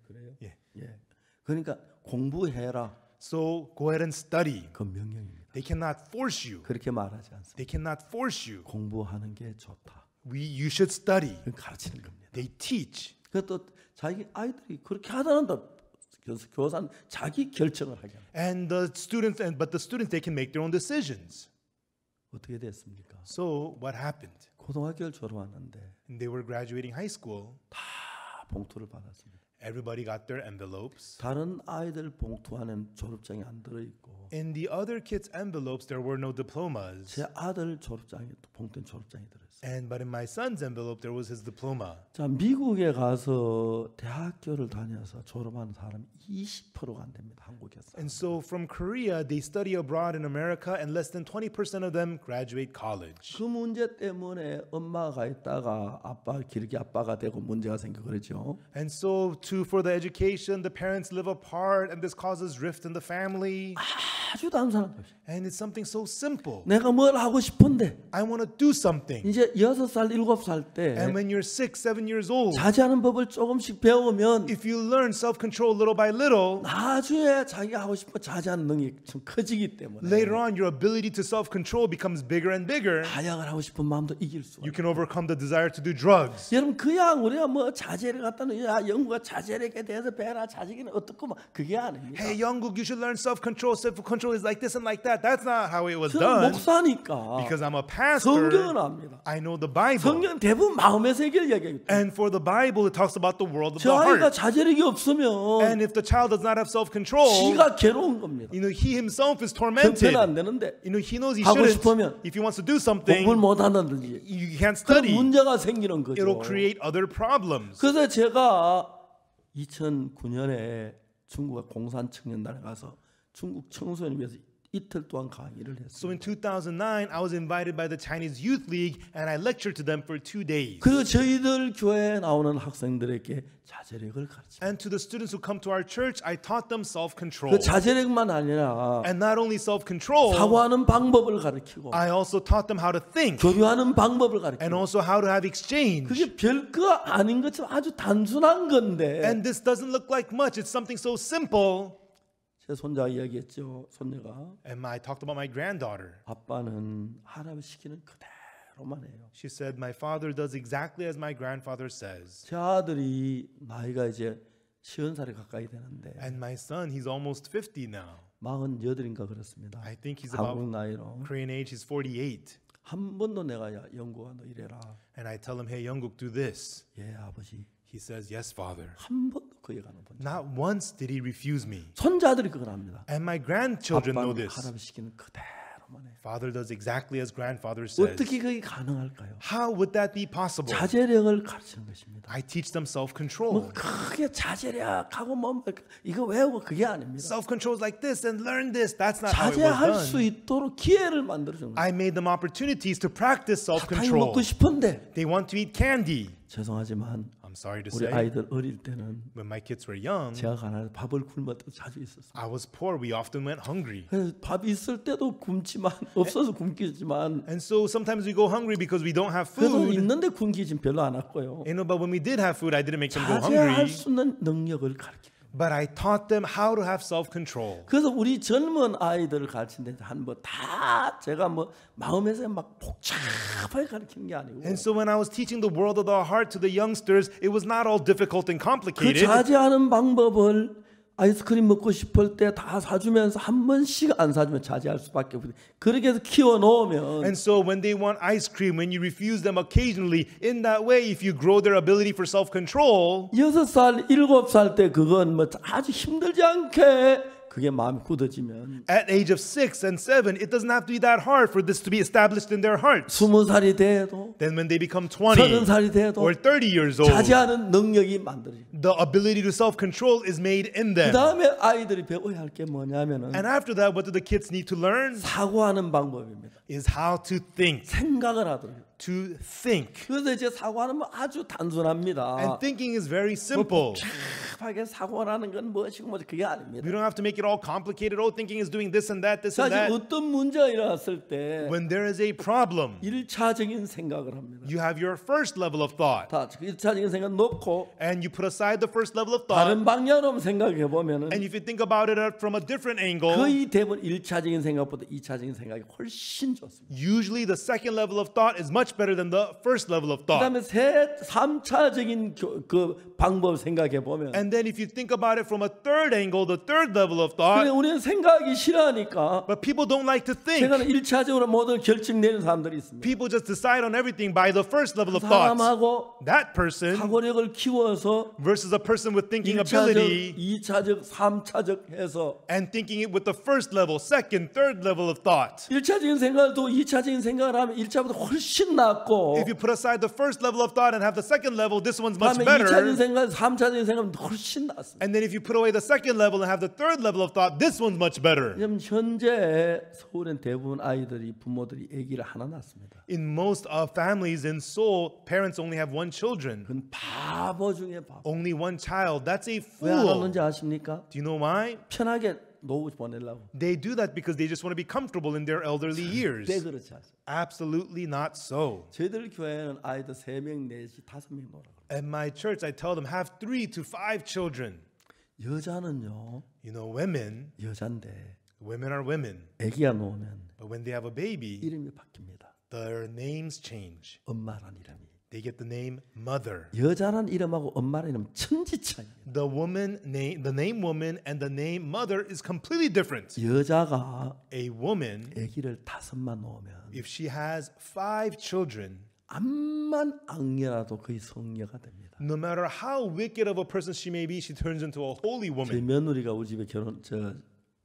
그래요? 예. 예. 그러니까 공부해라. So go ahead and study. 그 명령입니다. They cannot force you. 그렇게 말하지 않습니다. They cannot force you. 공부하는 게 좋다. You should study. 그걸 가르치는 겁니다. They teach. 그또 자기 아이들이 그렇게 하다는데 교사는 자기 결정을 하게 합니다. And the students but the students they can make their own decisions. 어떻게 됐습니까? So what happened? 고등학교를 졸업하는데 And they were graduating high school. 다 봉투를 받았습니다. Everybody got their envelopes. 다른 아이들 봉투 안에는 졸업장이 안 들어 있고 In the other kids' envelopes, there were no diplomas. 제 아들 졸업장에 봉투에 졸업장이 들어 있어요. But in my son's envelope, there was his diploma. 자, 미국에 가서 대학교를 다녀서 졸업하는 사람이 20%가 안 됩니다. 한국에서. And so from Korea, they study abroad in America, and less than 20% of them graduate college. 그 문제 때문에 엄마가 있다가 길게 아빠가 되고 문제가 생겨 그러죠. And so for the education, the parents live apart, and this causes rift in the family. 아주 단순한 것이. And it's something so simple. 내가 뭘 하고 싶은데 I want to do something. 이제 6살, 7살 때 And when you're 6, 7 years old, 자제하는 법을 조금씩 배우면 if you learn self-control little by little, 나중에 자기가 하고 싶은 자제하는 능력이 좀 커지기 때문에 later on your ability to self-control becomes bigger and bigger. 다약을 하고 싶은 마음도 이길 수 You 있어요. can overcome the desire to do drugs. 여러분 그냥 우리가 뭐 자제를 갖다는 영구가 자제력에 대해서 배라 자제기는 어떻고 막 그게 아닙니다. Hey, Younguk, you should learn self-control. Self-control is like this and like that. That's not how it was 저는 done. 목사니까 Because I'm a pastor, 성경은 압니다. I know the Bible. 성경 대부분 마음의 세계를 얘기하기 때문에 And for the Bible, it talks about the world of the 저 아이가 heart. 자제력이 없으면 And if the child does not have self-control, 지가 괴로운 겁니다. he himself is tormented. 형편은 안 되는데 He knows he 하고 shouldn't. 싶으면 If he wants to do something, 공부를 못 한다든지 you can't 그런 study. 문제가 생기는 거죠. It'll create other problems. 그래서 제가 2009년에 중국의 공산 청년단에 가서 중국 청소년을 위해서 이틀 동안 강의를 So in 했습니다. 2009, I was invited by the Chinese Youth League and I lectured to them for 2 days. 그리고 저희들 교회에 나오는 학생들에게 자제력을 가르칩니다. And to the students who come to our church, I taught them 그 self-control. 자제력만 아니라 And not only self-control, 사고하는 방법을 가르치고 I also taught them how to think 교류하는 방법을 and 가르치고 also how to have exchange. 그게 별거 아닌 것처럼 아주 단순한 건데 And this doesn't look like much. It's something so simple. 제 손자 이야기했죠. 손녀가 And I talked about my granddaughter. 아빠는 할아버지 시키는 그대로만 해요. She said, my father does exactly as my grandfather says. 제 아들이 나이가 이제 50살이 가까이 되는데 And my son, he's almost 50 now. 48인가 그렇습니다. I think he's 한국 about 나이로 Korean age, he's 48. 한 번도 내가 야 영구가 너 이래라. And I tell him, hey, Younguk, do this. 예 아버지. He says, yes, father. 한 번도 그 얘기하는 본 적. Not once did he refuse me. 손자들이 그걸 합니다. And my grandchildren know 아빠는 this. 할아버지 시키는 그대로만 해요. Father does exactly as grandfather says. 어떻게 그게 가능할까요? How would that be possible? 자제력을 가르치는 것입니다. I teach them 뭐 self-control. 크게 자제력하고 뭐 이거 외우고 그게 아닙니다. Self-control is like this and learn this. That's not how it 자제할 was 수 done. 있도록 기회를 만들어주는 거예요. I made them opportunities to practice 사탕이 self-control. 먹고 싶은데 They want to eat candy. 죄송하지만 I'm sorry to 우리 say, 아이들 어릴 때는 when my kids were young, 제가 가난해서 밥을 굶을 때도 자주 있었어요. I was poor. We often went hungry. 그래서 밥 있을 때도 굶지만 없어서 굶기지만 And so sometimes we go hungry because we don't have 그래도 food. 있는데 굶기진 별로 안 왔고요. But when we did have food, I didn't make them go 자제할 hungry. 수 있는 능력을 가르쳐. But I taught them how to have self-control. 그래서 우리 젊은 아이들을 가르치는데 한뭐다 제가 뭐 마음에서 막 복잡하게 가르치는 게 아니고 And so when I was teaching the world of the heart to the youngsters, it was not all difficult and 그 complicated. 자제하는 방법을 아이스크림 먹고 싶을 때 다 사주면서 한 번씩 안 사주면 자제할 수밖에 없어요. 그렇게 해서 키워 놓으면 And so when they want ice cream, when you refuse them occasionally, in that way, if you grow their ability for self-control, 6살, 7살 때 그건 뭐 아주 힘들지 않게 그게 마음이 굳어지면 at age of 6 and 7, it doesn't have to be that hard for this to be established in their hearts. 20살이 돼도 Then when they become 20 30살이 돼도 or 30 years old, 자제하는 능력이 만들어져요. the ability to self-control is made in 그 them. 다음에 아이들이 배워야 할 게 뭐냐면은 And after that, what do the kids need to learn? 사고하는 방법입니다. Is how to think. 생각을 하도록. To think. 그래서 이제 사고하는 건 아주 단순합니다. And thinking is very simple. 복잡하게 사고를 하는 건 무엇이고 뭐 그게 아닙니다. We don't have to make it all complicated. Oh, thinking is doing this and that, this and 사실 that. 어떤 문제가 일어났을 때 When there is a problem, 1차적인 생각을 합니다. you have your first level of thought. 다 1차적인 생각 놓고 And you put aside the first level of thought. 다른 방향으로 생각해 보면은 And if you think about it from a different angle, 거의 대부분 1차적인 생각보다 2차적인 생각이 훨씬 좋습니다. usually the second level of thought is much better than the first level of thought. 그다음에 3차적인 그 방법 생각해 보면 And then if you think about it from a third angle, the third level of thought, 그래 우리는 생각이 싫어하니까 but people don't like to think. 제가 1차적으로 모든 결정 내리는 사람들이 있습니다. People just decide on everything by the first level of 그 thought. 사람하고 That person 사고력을 키워서 versus a person with thinking 1차적, ability 2차적, 3차적 해서 and thinking it with the first level, second, third level of thought. 1차적인 생각을 또 2차적인 생각을 하면 1차보다 훨씬 낫고 If you put aside the first level of thought and have the second level, this one's much 그다음에 2차적인 better. 생각, 3차적인 생각은 훨씬 낫습니다. And then if you put away the second level and have the third level of thought, this one's much better. 지금 현재 서울엔 대부분 아이들이 부모들이 아기를 하나 낳습니다. In most families in Seoul, parents only have one children. 그건 바보 중에 바보. Only one child. That's a 왜 안 fool. 하는지 아십니까? Do you know why? 편하게 노후 보내려고. They do that because they just want to be comfortable in their elderly years. 네 그렇지 않습니다. Absolutely not so. 저희들 교회는 아이들 3명 내지 5명 놀아. At my church, I tell them have 3 to 5 children. 여자는요. You know, women are women. 아기가 놓으면 But when they have a baby, 이름이 바뀝니다. their names change. 엄마란 이름이. They get the name mother. 여자란 이름하고 엄마란 이름 천지 차이입니다. The name woman and the name mother is completely different. 여자가 A woman, 아기를 5만 놓으면 if she has 5 children, 암만 악녀라도 거의 성녀가 됩니다. no matter how wicked of a person she may be, she turns into a holy 제 woman. 며느리가 우리 집에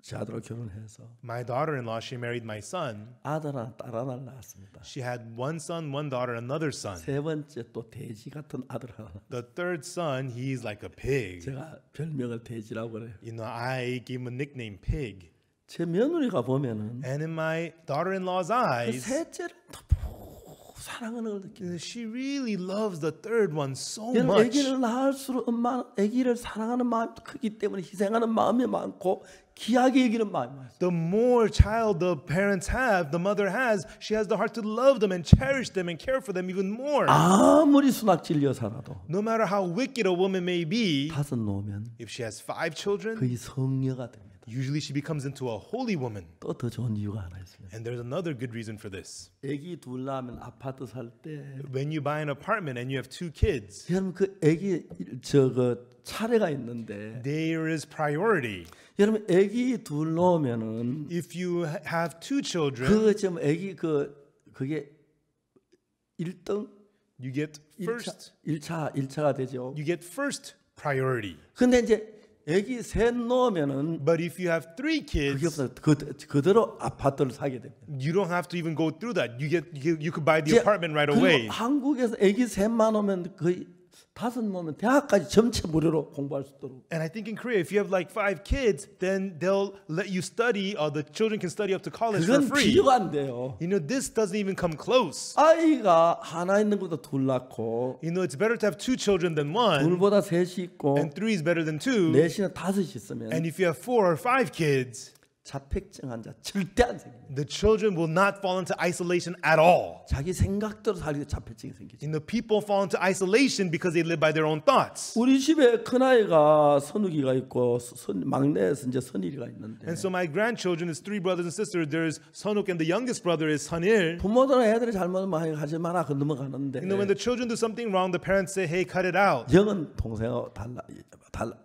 제 아들하고 결혼해서 My daughter-in-law, she married my son. 아들 하나 딸 하나 낳았습니다. She had one son, one daughter, another son. 세 번째 또 돼지 같은 아들 하나. The third son, he's like a pig. 제가 별명을 돼지라고 그래요. You know, I gave him a nickname, Pig. 제 며느리가 보면은 And in my daughter-in-law's 그 eyes, 셋째를 너무 사랑하는 걸 느껴요. she really loves the third one so 여러분 much. 아기를 낳을수록 엄마 아기를 사랑하는 마음이 크기 때문에 희생하는 마음이 많고 귀하게 여기는 마음이 많아요. The more child the parents have, the mother has, she has the heart to love them and cherish them and care for them even more. 아무리 순학질 여사라도 No matter how wicked a woman may be, 다섯 놓으면 if she has 5 children, 거의 성녀가 됩니다. usually she becomes into a holy woman. 또 더 좋은 이유가 하나 있어요. And there's another good reason for this. 아기 둘 낳으면 아파트 살 때 When you buy an apartment and you have 2 kids, 여러분 그 아기 저거 차례가 있는데 there is priority. 여러분 아기 둘 놓으면은 If you have 2 children, 그 지금 아기 그게 1등 you get first. 1차가 되죠. You get first priority. 근데 이제 아기 셋 놓으면은 But if you have 3 그게 kids, 없어요. 그대로 아파트를 사게 됩니다. you don't have to even go through that. You could buy the apartment right 그리고 away. 한국에서 아기 셋만 오면 거의 5 놓으면 대학까지 전체 무료로 공부할 수 있도록. And I think in Korea, if you have like 5 kids, then they'll let you study, or the children can study up to college for 그건 free. 비교가 안 돼요. You know, this doesn't even come close. 아이가 하나 있는 것보다 둘 낳고 You know, it's better to have 2 children than 1, 둘보다 셋이 있고 and 3 is better than 2. 넷이나 다섯이 있으면 And if you have 4 or 5 kids, 자폐증 환자 절대 안 생깁니다. the children will not fall into isolation at all. 자기 생각대로 살기 자폐증이 생기죠. You know, people fall into isolation because they live by their own thoughts. 우리 집에 큰아이가 선욱이가 있고 막내에서 이제 선일이가 있는데 And so my grandchildren is 3 brothers and sisters. There's Sonuk and the youngest brother is Sunil. 부모들은 애들이 잘못하면 많이 하지 마라 그 넘어가는데 You know, when the children do something wrong, the parents say, hey, cut it out. 형은 동생하고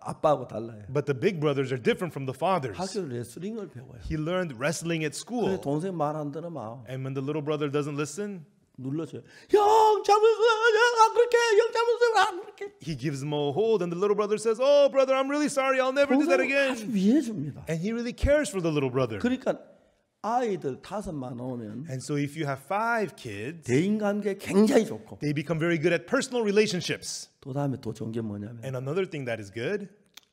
아빠하고 달라요. But the big brothers are different from the fathers. 학교 레슬링을 배워요. He learned wrestling at 그래 school. 동생 말 안 들으면 And when the little brother doesn't listen, 눌러줘요. 형 잘못했어. 안 그렇게. 형 잘못했어. 안 그렇게. he gives him a hold. And the little brother says, oh, brother, I'm really sorry. I'll never do that 동생 아주 again. 위해줍니다. And he really cares for the little brother. 그러니까 아이들 5만 오면 And so if you have 5 kids, 대인관계 굉장히 좋고 they become very good at personal relationships. 또 다음에 또 좋은 게 뭐냐면 And another thing that is good,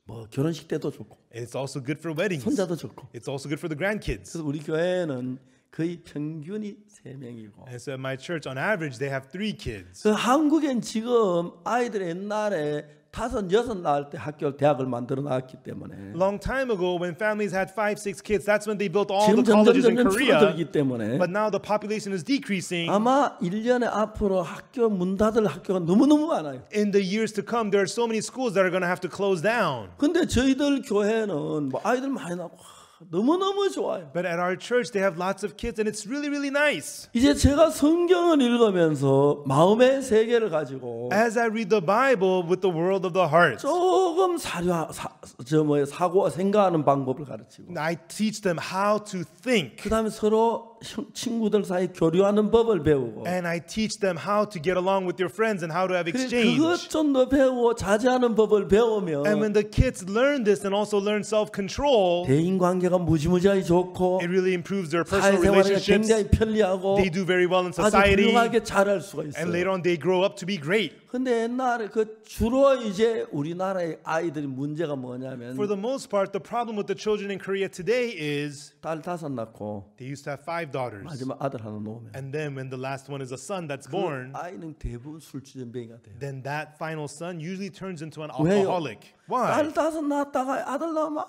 뭐 결혼식 때도 좋고 it's also good for weddings. 손자도 좋고 It's also good for the grandkids. 그래서 우리 교회는 거의 평균이 3명이고 And so at my church, on average, they have 3 kids. 그 한국엔 지금 아이들이 옛날에 5, 6 낳을 때 학교 대학을 만들어 놨기 때문에 Long time ago, when families had 5, 6 kids, that's when they built all the 지금 colleges in 점점 Korea. 줄어들기 때문에 But now the population is decreasing. 아마 1년에 앞으로 학교 문 닫을 학교가 너무너무 많아요. In the years to come, there are so many schools that are going to have to close down. 근데 저희들 교회는 뭐 아이들 많이 낳고 너무너무 좋아요. But at our church, they have lots of kids, and it's really, really nice. 이제 제가 성경을 읽으면서 마음의 세계를 가지고 As I read the Bible with the world of the heart, 조금 사고 생각하는 방법을 가르치고 I teach them how to think. 그다음에 서로 친구들 사이 교류하는 법을 배우고 And I teach them how to get along with your friends and how to have exchange. 그것 좀 더 배우고 자제하는 법을 배우면 And when the kids learn this and also learn self-control, 대인 관계가 무지무지하게 좋고 it really improves their personal 사회생활이 relationships. 굉장히 편리하고 They do very well in 아주 society. 훌륭하게 잘할 수가 And later 있어요. on, they grow up to be great. 근데 옛날에 그 주로 이제 우리나라의 아이들이 문제가 뭐냐면 For the most part, the problem with the children in Korea today is 딸 5 낳고 they used to have 5 daughters. 마지막 아들 하나 놓으면 And then when the last one is a son that's 그 born, 아이는 대부분 술주전병이가 돼요. then that final son usually turns into an 왜요? alcoholic. Why? 딸 5 낳았다가 아들 낳으면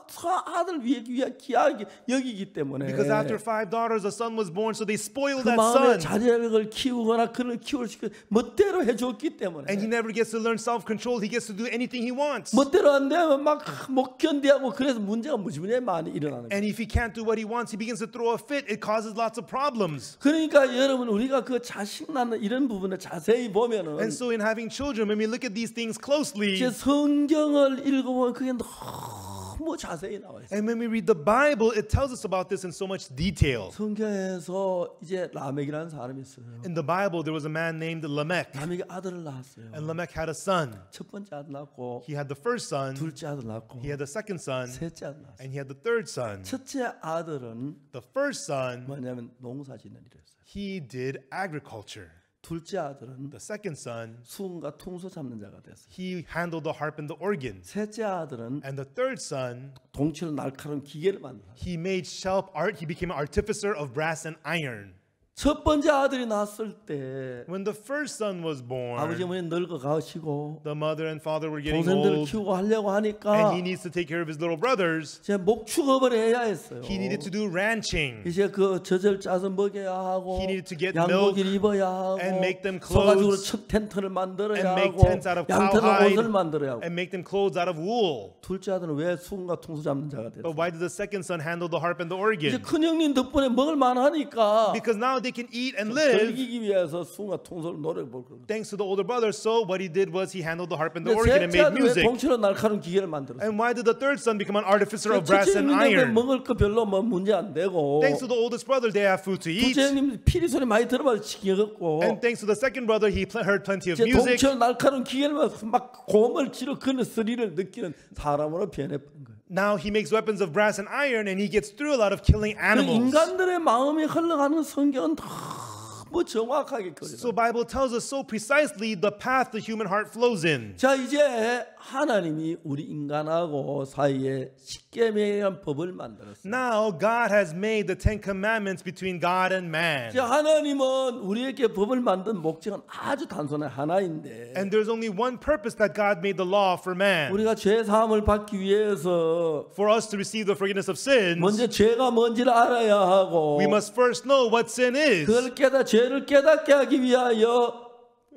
아들 위에 귀하게 여기기 때문에 Because after 5 daughters, a son was born, so they spoiled 그 that 마음에 son. 자제력을 키우거나 그를 키울 수 멋대로 해줬기 때문에 And he never gets to learn self-control. He gets to do anything he wants. 멋대로 안 되면 막 못 견디하고 그래서 문제가 무지무지하게 많이 일어나는 거예요. And if he can't do what he wants, he begins to throw a fit. It causes lots of problems. 그러니까 여러분 우리가 그 자식 낳는 이런 부분을 자세히 보면은 And so in having children, when we look at these things closely, 이제 성경을 읽어보면 그게 너무 자세히 나와 있어요. and when we read the Bible, it tells us about this in so much detail. 성경에서 이제 라멕이라는 사람이 있어요. In the Bible, there was a man named Lamech. 라멕이 아들을 낳았어요. And Lamech had a son. 첫 번째 아들 낳고 He had the first son, 둘째 아들 낳고 he had the second son, 셋째 아들 낳았어요. and he had the third son. 첫째 아들은 The first son, 뭐냐면 농사 짓는 일을 했어요. he did agriculture. 둘째 아들은 The second son, 수음과 퉁소 잡는 자가 됐어요. he handled the harp and the organ. 셋째 아들은 And the third son, 동치로 날카로운 기계를 만들어. he made sharp art. He became an artificer of brass and iron. 첫 번째 아들이 낳았을 때 When the first son was 아버지 born, 어머니 늙어 가시고 the mother and father were getting 동생들을 old, 키우고 하려고 and 하니까 he needs to take care of his little brothers. 이제 목축업을 해야 했어요. He needed to do ranching. 이제 그 젖을 짜서 먹여야 하고 He needed to get 양고기를 입어야 하고 and make them 소가죽으로 clothes 첫 텐트를 만들어야 and make 하고 tents out of 양털로 cowhide 옷을 만들어야 하고 and make them clothes out of wool. 둘째 아들은 왜 수금과 퉁소 잡는 자가 됐어요? But why did the second son handle the harp and the 이제 organ? 큰 형님 덕분에 먹을 만하니까 Because now they can eat and live 즐기기 위해서 수금과 퉁소를 노래 부르고. thanks to the older brother. So what he did was he handled the harp and the 근데 organ and 셋째 made 아들은 왜 music. 동치로 날카로운 기계를 만들었어요? And why did the third son become an artificer of brass 첫째 and 형님들 iron? 먹을 거 별로 뭐 문제 안 되고 Thanks to the oldest brother, they have food to eat. 둘째 형님 피리 소리 많이 들어봐서 지겨웠고 And thanks to the second brother, he heard plenty of 이제 music. 동치로 날카로운 기계를 막 고음을 지르 그는 소리를 느끼는 사람으로 변해버린 거예요. Now he makes weapons of brass and iron, and he gets through a lot of killing 그 animals. 인간들의 마음이 흘러가는 성경은 너무 정확하게 So 그려요. Bible tells us so precisely the path the human heart flows in. 자 이제 하나님이 우리 인간하고 사이에 십계명이라는 법을 만들었어요. Now God has made the Ten Commandments between God and man. 자 하나님은 우리에게 법을 만든 목적은 아주 단순한 하나인데 And there's only one purpose that God made the law for man. 우리가 죄 사함을 받기 위해서 For us to receive the forgiveness of sins, 먼저 죄가 뭔지를 알아야 하고 we must first know what sin is. 그걸 죄를 깨닫게 하기 위하여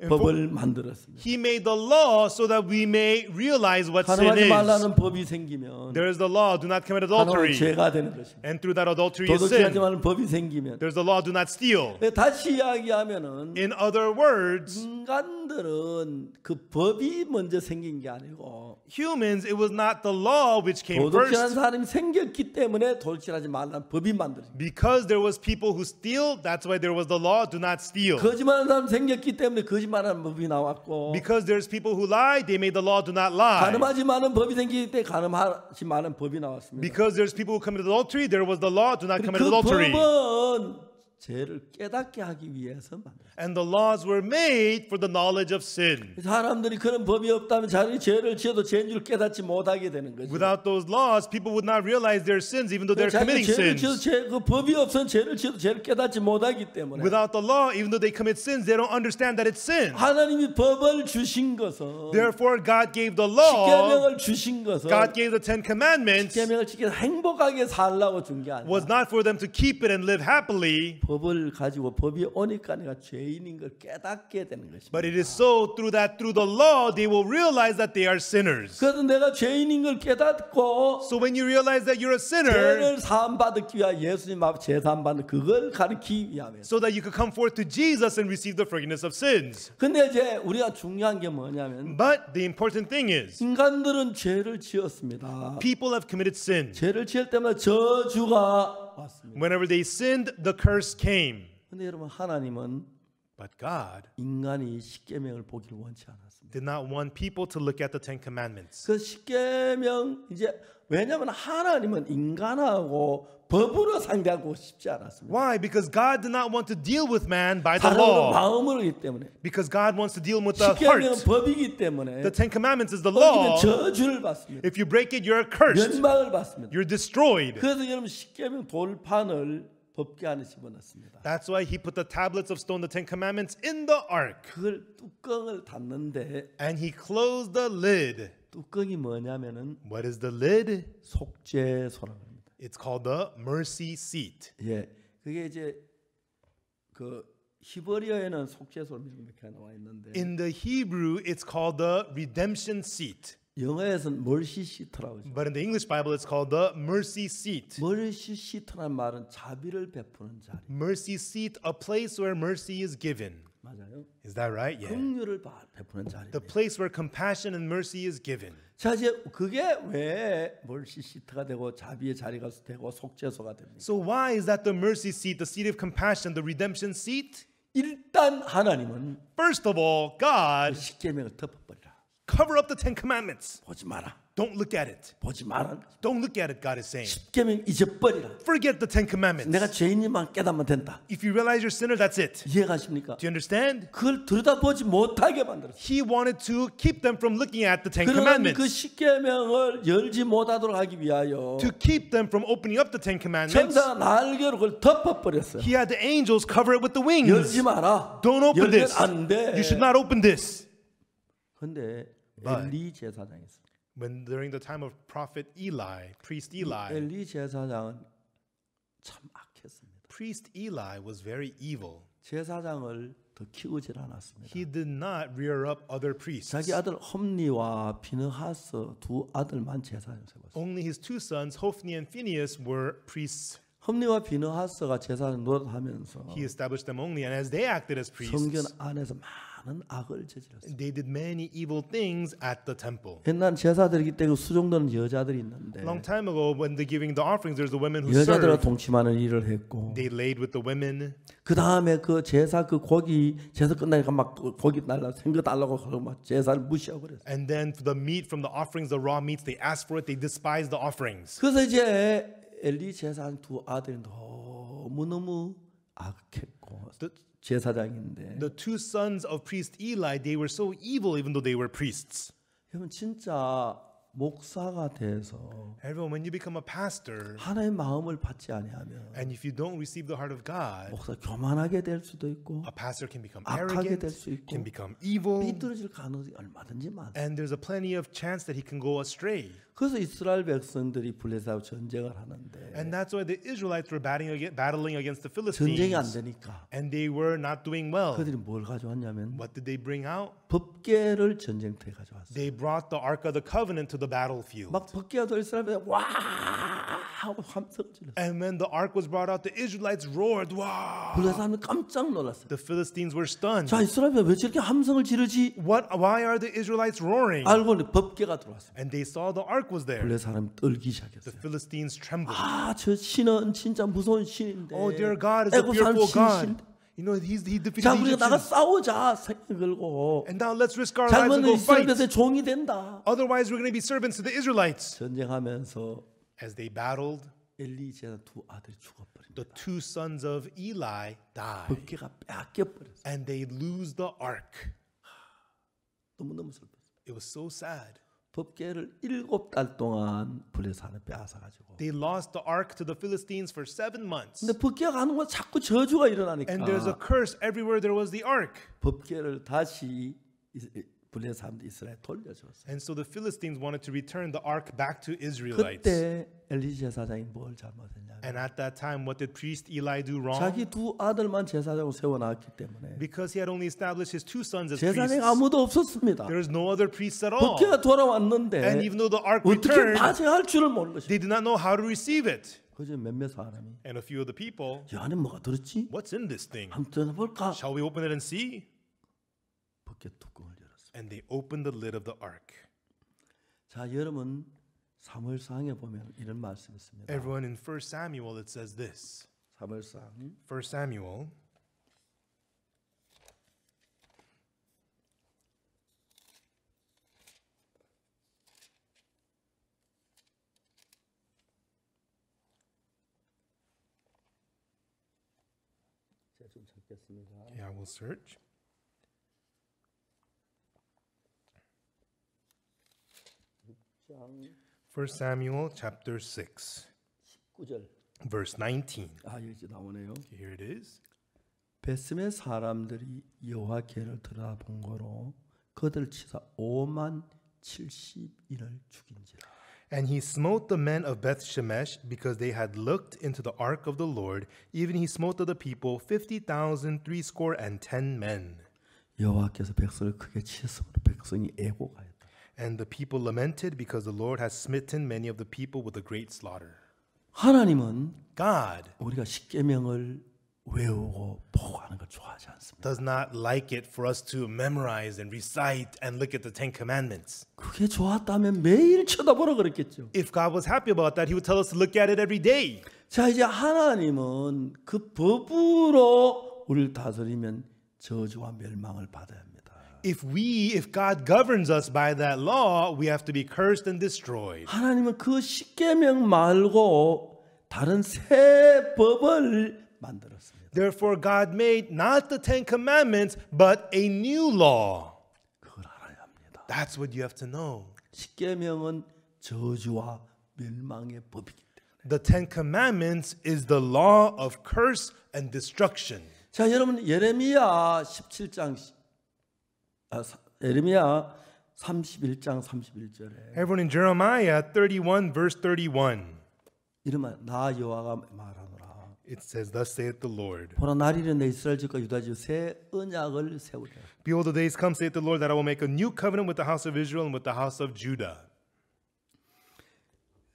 법을 만들었습니다. He made the law so that we may realize what sin 가늠하지 is. 말라는 법이 생기면 There is the law, do not commit 가늠은 adultery. 죄가 되는 것입니다. And through that adultery is 도둑질하지 sin. 말라는 법이 생기면 There's the law, do not steal. 다시 이야기하면은 In other words, 인간들은 그 법이 먼저 생긴 게 아니고 humans, it was not the law which came 도둑질하는 first. 사람이 생겼기 때문에 도둑질하지 말라는 법이 만들어진 거예요. Because there was people who steal, that's why there was the law, do not steal. 거짓말하는 사람 생겼기 때문에 거짓말하는 법이 나왔고 Because there's people who lie, they made the law, do not lie. 가늠하지 말라는 법이 생기기 때문에 가늠하지 말라는 법이 나왔습니다. Because there's people who commit adultery, there was the law, do not commit 그 adultery. 법은 죄를 깨닫게 하기 위해서 만들었어요. And the laws were made for the knowledge of sin. 사람들이 그런 법이 없다면 자기 죄를 지어도 죄인 줄 깨닫지 못하게 되는 거죠. Without those laws, people would not realize their sins even though they're 자기 committing 죄를 지어도 sins. 그 법이 없으면 죄를 지어도 죄를 깨닫지 못하기 때문에 Without the law, even though they commit sins, they don't understand that it's sin. 하나님이 법을 주신 것은 Therefore, God gave the law, 십계명을 주신 것은 God gave the Ten Commandments, 십계명을 지켜서 행복하게 살라고 준 게 was 아니라 not for them to keep it and live happily, 법을 가지고 법이 오니까 내가 죄인인 걸 깨닫게 되는 것입니다. but it is so through the law, they will realize that they are sinners. 그래서 내가 죄인인 걸 깨닫고 So when you realize that you're a sinner, 죄를 사함 받기 위하 예수님 앞 제사함 받는 그걸 가르치기 위함이에요. so that you could come forth to Jesus and receive the forgiveness of sins. 근데 이제 우리가 중요한 게 뭐냐면 But the important thing is, 인간들은 죄를 지었습니다. people have committed sin. 죄를 지을 때마다 저주가 왔습니다. Whenever they sinned, the curse came. 근데 여러분 하나님은 But God 인간이 십계명을 보기를 원치 않았습니다. did not want people to look at the Ten Commandments. 그 십계명 이제 왜냐하면 하나님은 인간하고 법으로 상대하고 싶지 않았습니다. Why? Because God did not want to deal with man by the 사람으로 law. 마음으로기 때문에 Because God wants to deal with the 십계명은 heart. 법이기 때문에 The Ten Commandments is the 어기면 law. 저주를 받습니다. If you break it, you're cursed. 연방을 받습니다. You're destroyed. 그래서 여러분 십계명 돌판을 법궤 안에 집어넣습니다. That's why he put the tablets of stone, the Ten Commandments, in the ark. 그걸 뚜껑을 닫는데 And he closed the lid. 뚜껑이 뭐냐면은 What is the lid? 속죄소라고 합니다. It's called the mercy seat. 예, 그게 이제 그 히브리어에는 속죄소로 이렇게 나와 있는데 In the Hebrew, it's called the redemption seat. 영어에서는 멀시 시트라고 하죠. But in the English Bible, it's called the mercy seat. 멀시 시트란 말은 자비를 베푸는 자리. Mercy seat, a place where mercy is given. 맞아요. Is that right? Yeah. 긍휼을 베푸는 자리. The place where compassion and mercy is given. 자 이제 그게 왜 멀시 시트가 되고 자비의 자리가 되고 속죄소가 됩니까? So why is that the mercy seat, the seat of compassion, the redemption seat? 일단 하나님은 First of all, God 십계명을 덮어버리라. Cover up the Ten Commandments. 보지 마라. Don't look at it. 보지 마라. Don't look at it, God is saying. 십계명 잊어버리라. Forget the Ten Commandments. 내가 죄인님만 깨닫으면 된다. If you realize you're a sinner, that's it. 이해가십니까? Do you understand? 그걸 들여다보지 못하게 만들었어요. He wanted to keep them from looking at the Ten 그러나 그 Commandments. 십계명을 열지 못하도록 하기 위하여 To keep them from opening up the Ten Commandments, 천사가 날개로 그걸 덮어버렸어요. he had the angels cover it with the wings. 열지 마라. Don't open 열면 this. 안 돼. You should not open this. 근데 But- 엘리 제사장이 있어요. When during the time of prophet Eli, priest Eli, 엘리 제사장은 참 악했습니다. priest Eli was very evil. 제사장을 더 키우질 않았습니다. He did not rear up other priests. 자기 아들 홈니와 비느하스 두 아들만 제사장 세웠어요. Only his two sons, Hophni and Phinehas, were priests. 홈니와 비느하스가 제사장 노릇하면서 He established them only, and as they acted as priests, 성전 안에서 많은 악을 저질렀어요. they did many evil things at the temple. 옛날 제사드리기 때문에 수종되는 여자들이 있는데 Long time ago, when they're giving the offerings, there's the women who 여자들과 served. 동침하는 일을 했고 They laid with the women. 그 다음에 그 제사 그 고기 제사 끝나니까 막 고기 달라 생거 달라고 그러고 막 제사를 무시하고 그랬어요. And then the meat from the offerings, the raw meats, they asked for it. They despised the offerings. 그래서 이제 엘리 제사장 두 아들이 너무너무 악했고 제사장인데 The two sons of priest Eli, they were so evil even though they were priests. 여러분 진짜 목사가 돼서 Everyone, when you become a pastor, 하나님의 마음을 받지 아니하면 and if you don't receive the heart of God, 목사 교만하게 될 수도 있고 a pastor can become 악하게 될 arrogant, 수 있고 can become evil, 삐뚤어질 가능성이 얼마든지 많아요. and there's a plenty of chance that he can go astray. 그래서 이스라엘 백성들이 블레셋하고 전쟁을 하는데 And that's why the Israelites were battling against the 전쟁이 안 Philistines, 되니까 and they were not doing well. 그들이 뭘 가져왔냐면 What did they bring out? 법궤를 전쟁터에 가져왔어요. They brought the Ark of the Covenant to the battlefield. 막 법궤가 더 이스라엘에 와 하고 함성을 질렀어요. And when the Ark was brought out, the Israelites roared, wow! 블레셋 사람이 깜짝 놀랐어요. The Philistines were stunned. 자 이스라엘이 왜 저렇게 함성을 지르지? Why are the Israelites roaring? 알고 보니 법궤가 들어왔어요. And they saw the Ark was there. 블레셋 사람이 떨기 The 시작했어요. Philistines trembled. 저 신은 진짜 무서운 신인데 Oh, dear God is a 애굽 사람 fearful God. 신인데 You know, he defeated 자 the 우리가 나가 Egyptians. 싸우자 생각 걸고 And now let's risk our lives and 잘못은 go 이스라엘 fight. 백성의 종이 된다. Otherwise, we're going to be servants to the Israelites. 전쟁하면서 As they battled, 엘리 제사 두 아들이 죽어버린 the two sons of Eli died. 법궤가 뺏겨버렸어요. And they lose the Ark. 너무너무 슬펐어요. It was so sad. 법궤를 7달 동안 블레셋에 빼앗아가지고 They lost the Ark to the Philistines for 7 months. 근데 법궤가 가는 건 자꾸 저주가 일어나니까 And there's a curse everywhere there was the Ark. 법궤를 다시 블레셋 사람들 이스라엘 돌려줬어요. And so the Philistines wanted to return the Ark back to Israelites. 그때 엘리 제사장이 뭘 잘못했냐면 And at that time, what did priest Eli do wrong? 자기 두 아들만 제사장으로 세워놨기 때문에 Because he had only established his two sons as 제사장이 priests. 아무도 없었습니다. There was no other priests at all. 법궤가 돌아왔는데 And even though the Ark 어떻게 returned, 맞이할 줄을 모르는 것이 they did not know how to receive it. 그저 몇몇 사람이 And a few of the people, 이 안에 뭐가 들었지? what's in this thing? 한번 떠나볼까? Shall we open it and see? 법궤 뚜껑을 열었어요. And they opened the lid of the Ark. 자 여러분 사무엘상에 보면 이런 말씀이 있습니다. Everyone, in 1 Samuel, it says this. 사무엘상 1 Samuel 제가 좀 찾겠습니다. Yeah, I will search. 1 Samuel chapter 6, 9절 verse 19. 여기 나오네요. Here it is. 베스메 사람들이 여호와께를 들여다본 거로 그들 치사 5만 70인을 죽인지라. And he smote the men of Beth Shemesh because they had looked into the ark of the Lord. Even he smote of the people 50,000 threescore and 10 men. 여호와께서 백성을 크게 치셨으므로 백성이 애고가였다. And the people lamented because the Lord has smitten many of the people with a great slaughter. 하나님은 God 우리가 십계명을 외우고 보고 하는 걸 좋아하지 않습니다. does not like it for us to memorize and recite and look at the Ten Commandments. 그게 좋았다면 매일 쳐다보라 그랬겠죠. If God was happy about that, he would tell us to look at it every day. 자 이제 하나님은 그 법으로 우리를 다스리면 저주와 멸망을 받아야 합니다. If God governs us by that law, we have to be cursed and destroyed. 하나님은 그 십계명 말고 다른 새 법을 만들었습니다. Therefore, God made not the Ten Commandments, but a new law. 그걸 알아야 합니다. That's what you have to know. 십계명은 저주와 멸망의 법이기 때문에. The Ten Commandments is the law of curse and destruction. 자, 여러분 예레미야 17장 예레미야 31장 31절에 Everyone in Jeremiah 31 verse 31. 이러면 나 여호와가 말하노라. It says, thus saith the Lord. 보라 날이는 내 이스라엘 집과 유다 집 새 언약을 세우리라. Behold, the days come, saith the Lord, that I will make a new covenant with the house of Israel and with the house of Judah.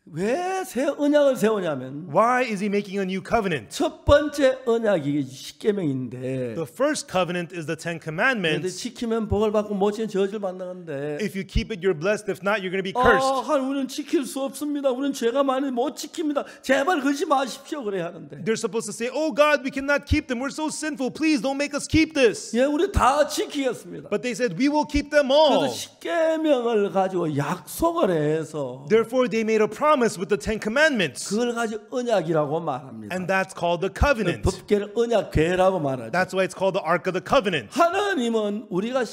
왜 새 언약을 세우냐면 Why is he making a new covenant? 첫 번째 언약이 십계명인데 The first covenant is the Ten 근데 Commandments. 지키면 복을 받고 못 지키면 저주를 받는데 If you keep it, you're blessed. If not, you're going to be cursed. 우리는 지킬 수 없습니다. 우리는 죄가 많이 못 지킵니다. 제발 그러지 마십시오. 그래야 하는데 They're supposed to say, oh God, we cannot keep them. We're so sinful. Please don't make us keep this. 예, 우리 다 지키겠습니다. But they said, we will keep them 그래서 all. 십계명을 가지고 약속을 해서 Therefore, they made a promise with the Ten Commandments. 그걸 가지고 언약이라고 말합니다. And that's called the covenant. 법궤를 언약궤라고 말하죠. That's why it's called the Ark of the Covenant. 하나님은 우리가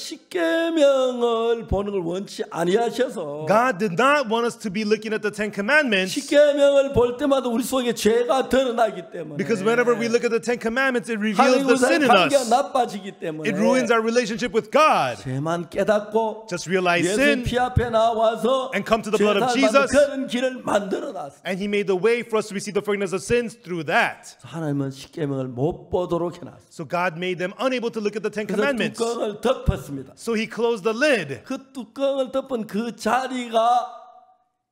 십계명을 보는 걸 원치 아니하셔서 God did not want us to be looking at the Ten Commandments 십계명을 볼 때마다 우리 속에 죄가 드러나기 때문에 because whenever we look at the Ten Commandments, it reveals 하나님 the sin in 관계가 us. 나빠지기 때문에 It ruins our relationship with God. 죄만 깨닫고 Just realize 예수 sin, 피 앞에 나와서 and come to the blood of 죄 사함 받는 Jesus. 그런 길을 만들어놨어. And He made the way for us to receive the forgiveness of sins through that. 하나님은 십계명을 못 보도록 해놨어. So God made them unable to look at the Ten 그래서 Commandments. 뚜껑을 덮었습니다. So He closed the lid. 그 뚜껑을 덮은 그 자리가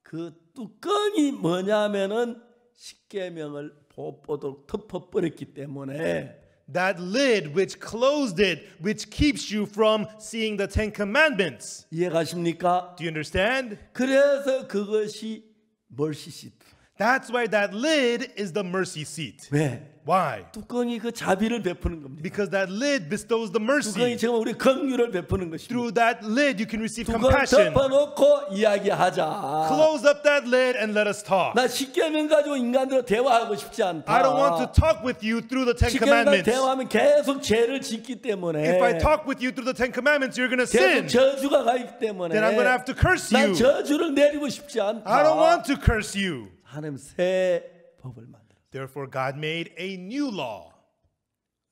그 뚜껑이 뭐냐면은 십계명을 못 보도록 덮어버렸기 때문에 That lid which closed it, which keeps you from seeing the Ten Commandments. 이해가십니까? Do you understand? 그래서 그것이 멀시 시트. That's why that lid is the mercy seat. 왜? Why? 뚜껑이 그 자비를 베푸는 겁니다. Because that lid bestows the 뚜껑이 mercy. 지금 우리 긍휼을 베푸는 것입니다. Through that lid, you can receive 뚜껑 compassion. 덮어놓고 이야기하자. Close up that lid and let us talk. 나 십계명 가지고 인간들과 대화하고 싶지 않다. I don't want to talk with you through the Ten 십계명 Commandments. 대화하면 계속 죄를 짓기 때문에 If I talk with you through the Ten Commandments, you're going to sin. 계속 저주가 가기 때문에 Then I'm going to have to curse 난 you. 저주를 내리고 싶지 않다. I don't want to curse you. 하나님 새 법을 만들어. Therefore, God made a new law.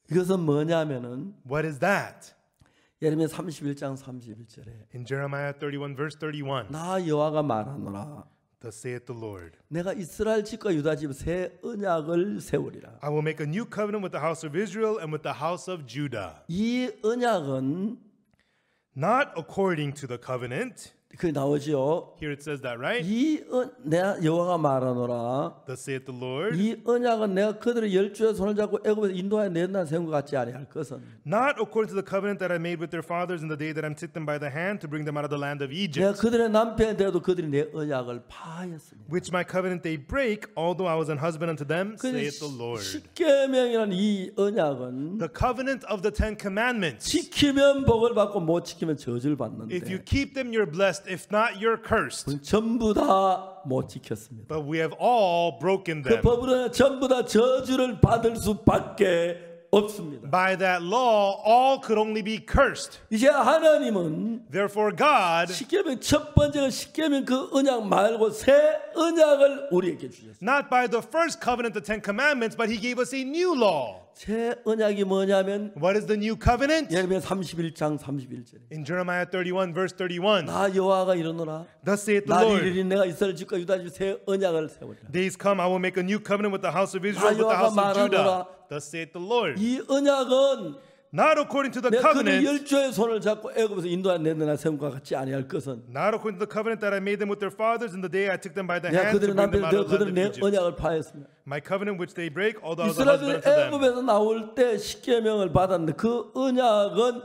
이것은 뭐냐면은 What is that? 예레미야 31장 31절에 In Jeremiah 31, verse 31, 나 여호와가 말하노라. thus saith the Lord, 내가 이스라엘 집과 유다 집 새 언약을 세우리라. I will make a new covenant with the house of Israel and with the house of Judah. 이 언약은 Not according to the covenant. 그 나오죠. Here it says that, right? 내가 여호와가 말하노라. Thus saith the Lord, 이 언약은 내가 그들의 열조의 손을 잡고 애굽에서 인도하여 내나 세운 것 같지 아니할 것은 not according to the covenant that I made with their fathers in the day that I took them by the hand to bring them out of the land of 내가 Egypt, 그들의 남편이 되어도 그들이 내 언약을 파하였습니다. which my covenant they break, although I was an husband unto them, saith the Lord. 십계명이라는 이 언약은 The covenant of the Ten Commandments. 지키면 복을 받고 못 지키면 저주를 받는데 If you keep them, you're blessed. If not, you're cursed. 우리는 전부 다 못 지켰습니다. But we have all broken 그 them. 법으로 전부 다 저주를 받을 수밖에 없습니다. By that law, all could only be cursed. 이제 하나님은 Therefore, God, 십계명 첫 번째는 십계명 그 언약 말고 새 언약을 우리에게 주셨습니다. not by the first covenant, the Ten Commandments, but He gave us a new law. 새 언약이 뭐냐면 What is the new covenant? 예레미야 31장 31절에 In Jeremiah 31, verse 31, 나 여호와가 이르노라 thus saith the 날이 Lord, 이르리 내가 이스라엘 집과 유다 집 새 언약을 세우리라. days come, I will make a new covenant with the house of Israel, with the house of Judah. Thus saith the Lord. 이 언약은 Not according to the 내가 그들 covenant, 열조의 손을 잡고 애굽에서 인도하여 내나 세운 것 같지 아니할 것은 not according to the covenant that I made them with their fathers in the day I took them by the 내가 hand to 그들의 bring them 남편이 out 되어 of the 그들은 land 내 of Egypt. 언약을 파했습니다. My covenant which they break, although I was a husband 이스라엘이 unto them. 애굽에서 나올 때 십계명을 받았는데 그 언약은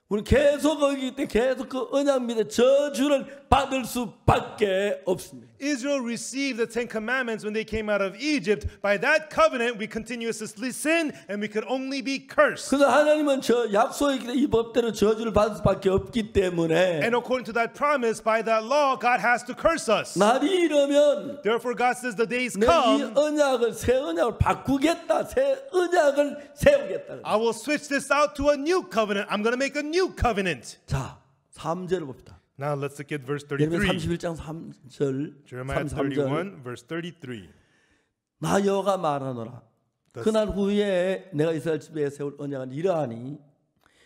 우리 계속 거기 때 계속 그 언약 밑에 저주를 받을 수밖에 없습니다. Israel received the Ten Commandments when they came out of Egypt. By that covenant, we continuously sin and we could only be cursed. 그래서 하나님은 저 약속의 이 법대로 저주를 받을 수밖에 없기 때문에 And according to that promise, by that law, God has to curse us. 날이 이르면 Therefore, God says the days 내 이 come, 언약을 새 언약을 바꾸겠다. 새 언약을 세우겠다. I will switch this out to a new covenant. I'm going to make a new covenant. 자, 3절을 봅시다. Now let's look at verse 예레미야 33. 31장 3절. Jeremiah 31, verse 33. 나 여호와가 말하노라. 그날 후에 내가 이스라엘 집에 세울 언약은 이러하니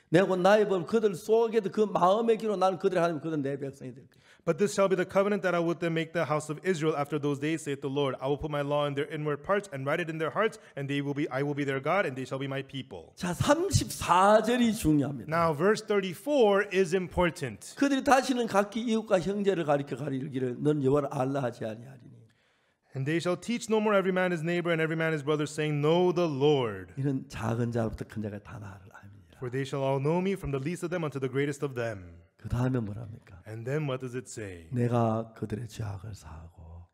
내가 곧 나의 법 그들 속에도 그 마음의 기로 나는 그들의 하나님 그들은 내 백성이 될 거야. But this shall be the covenant that I will then make the house of Israel after those days, saith the Lord. I will put my law in their inward parts and write it in their hearts, and I will be their God, and they shall be my people. 자, 34절이 중요합니다. Now, verse 34 is important. 그들이 다시는 각기 이웃과 형제를 가리켜 가리기를 넌 여호와를 알라 하지 아니하리니. And they shall teach no more every man his neighbor and every man his brother, saying, Know the Lord. 이는 작은 자로부터 큰 자가 다 나를 알미니라. For they shall all know me from the least of them unto the greatest of them. 그 다음에 뭐랍니까? And then what does it say? 내가 그들의 죄악을 사하고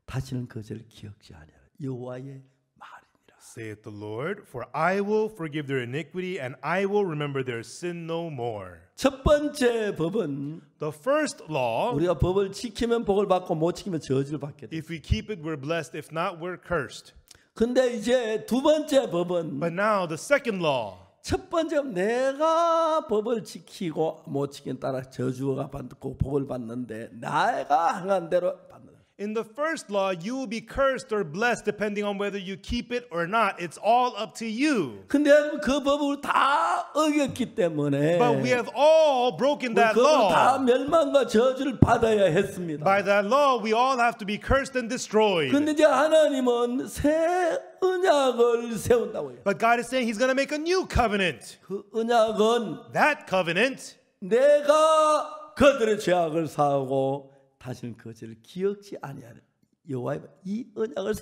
다시는 그 죄를 기억지 아니하라. 여호와의 말이니라. Saith the Lord, for I will forgive their iniquity and I will remember their sin no more. 첫 번째 법은 The first law, 우리가 법을 지키면 복을 받고 못 지키면 저주를 받게 돼. if we keep it, we're blessed. If not, we're cursed. 근데 이제 두 번째 법은 But now the second law, 첫 번째 내가 법을 지키고 못 지킨 따라 저주가 받고 복을 받는데 내가 행한 대로 받는다. in the first law, you will be cursed or blessed depending on whether you keep it or not. It's all up to you. 근데 그 법을 다 어겼기 때문에 But we have all broken that 그걸 다 law. 멸망과 저주를 받아야 했습니다. By that law, we all have to be cursed and destroyed. 근데 이제 하나님은 새 언약을 세운다고요. But God is saying He's going to make a new covenant. 그 언약은 That covenant, 내가 그들의 죄악을 사하고 다시는 그 죄를 기억지 아니하는 여호와의 이 언약을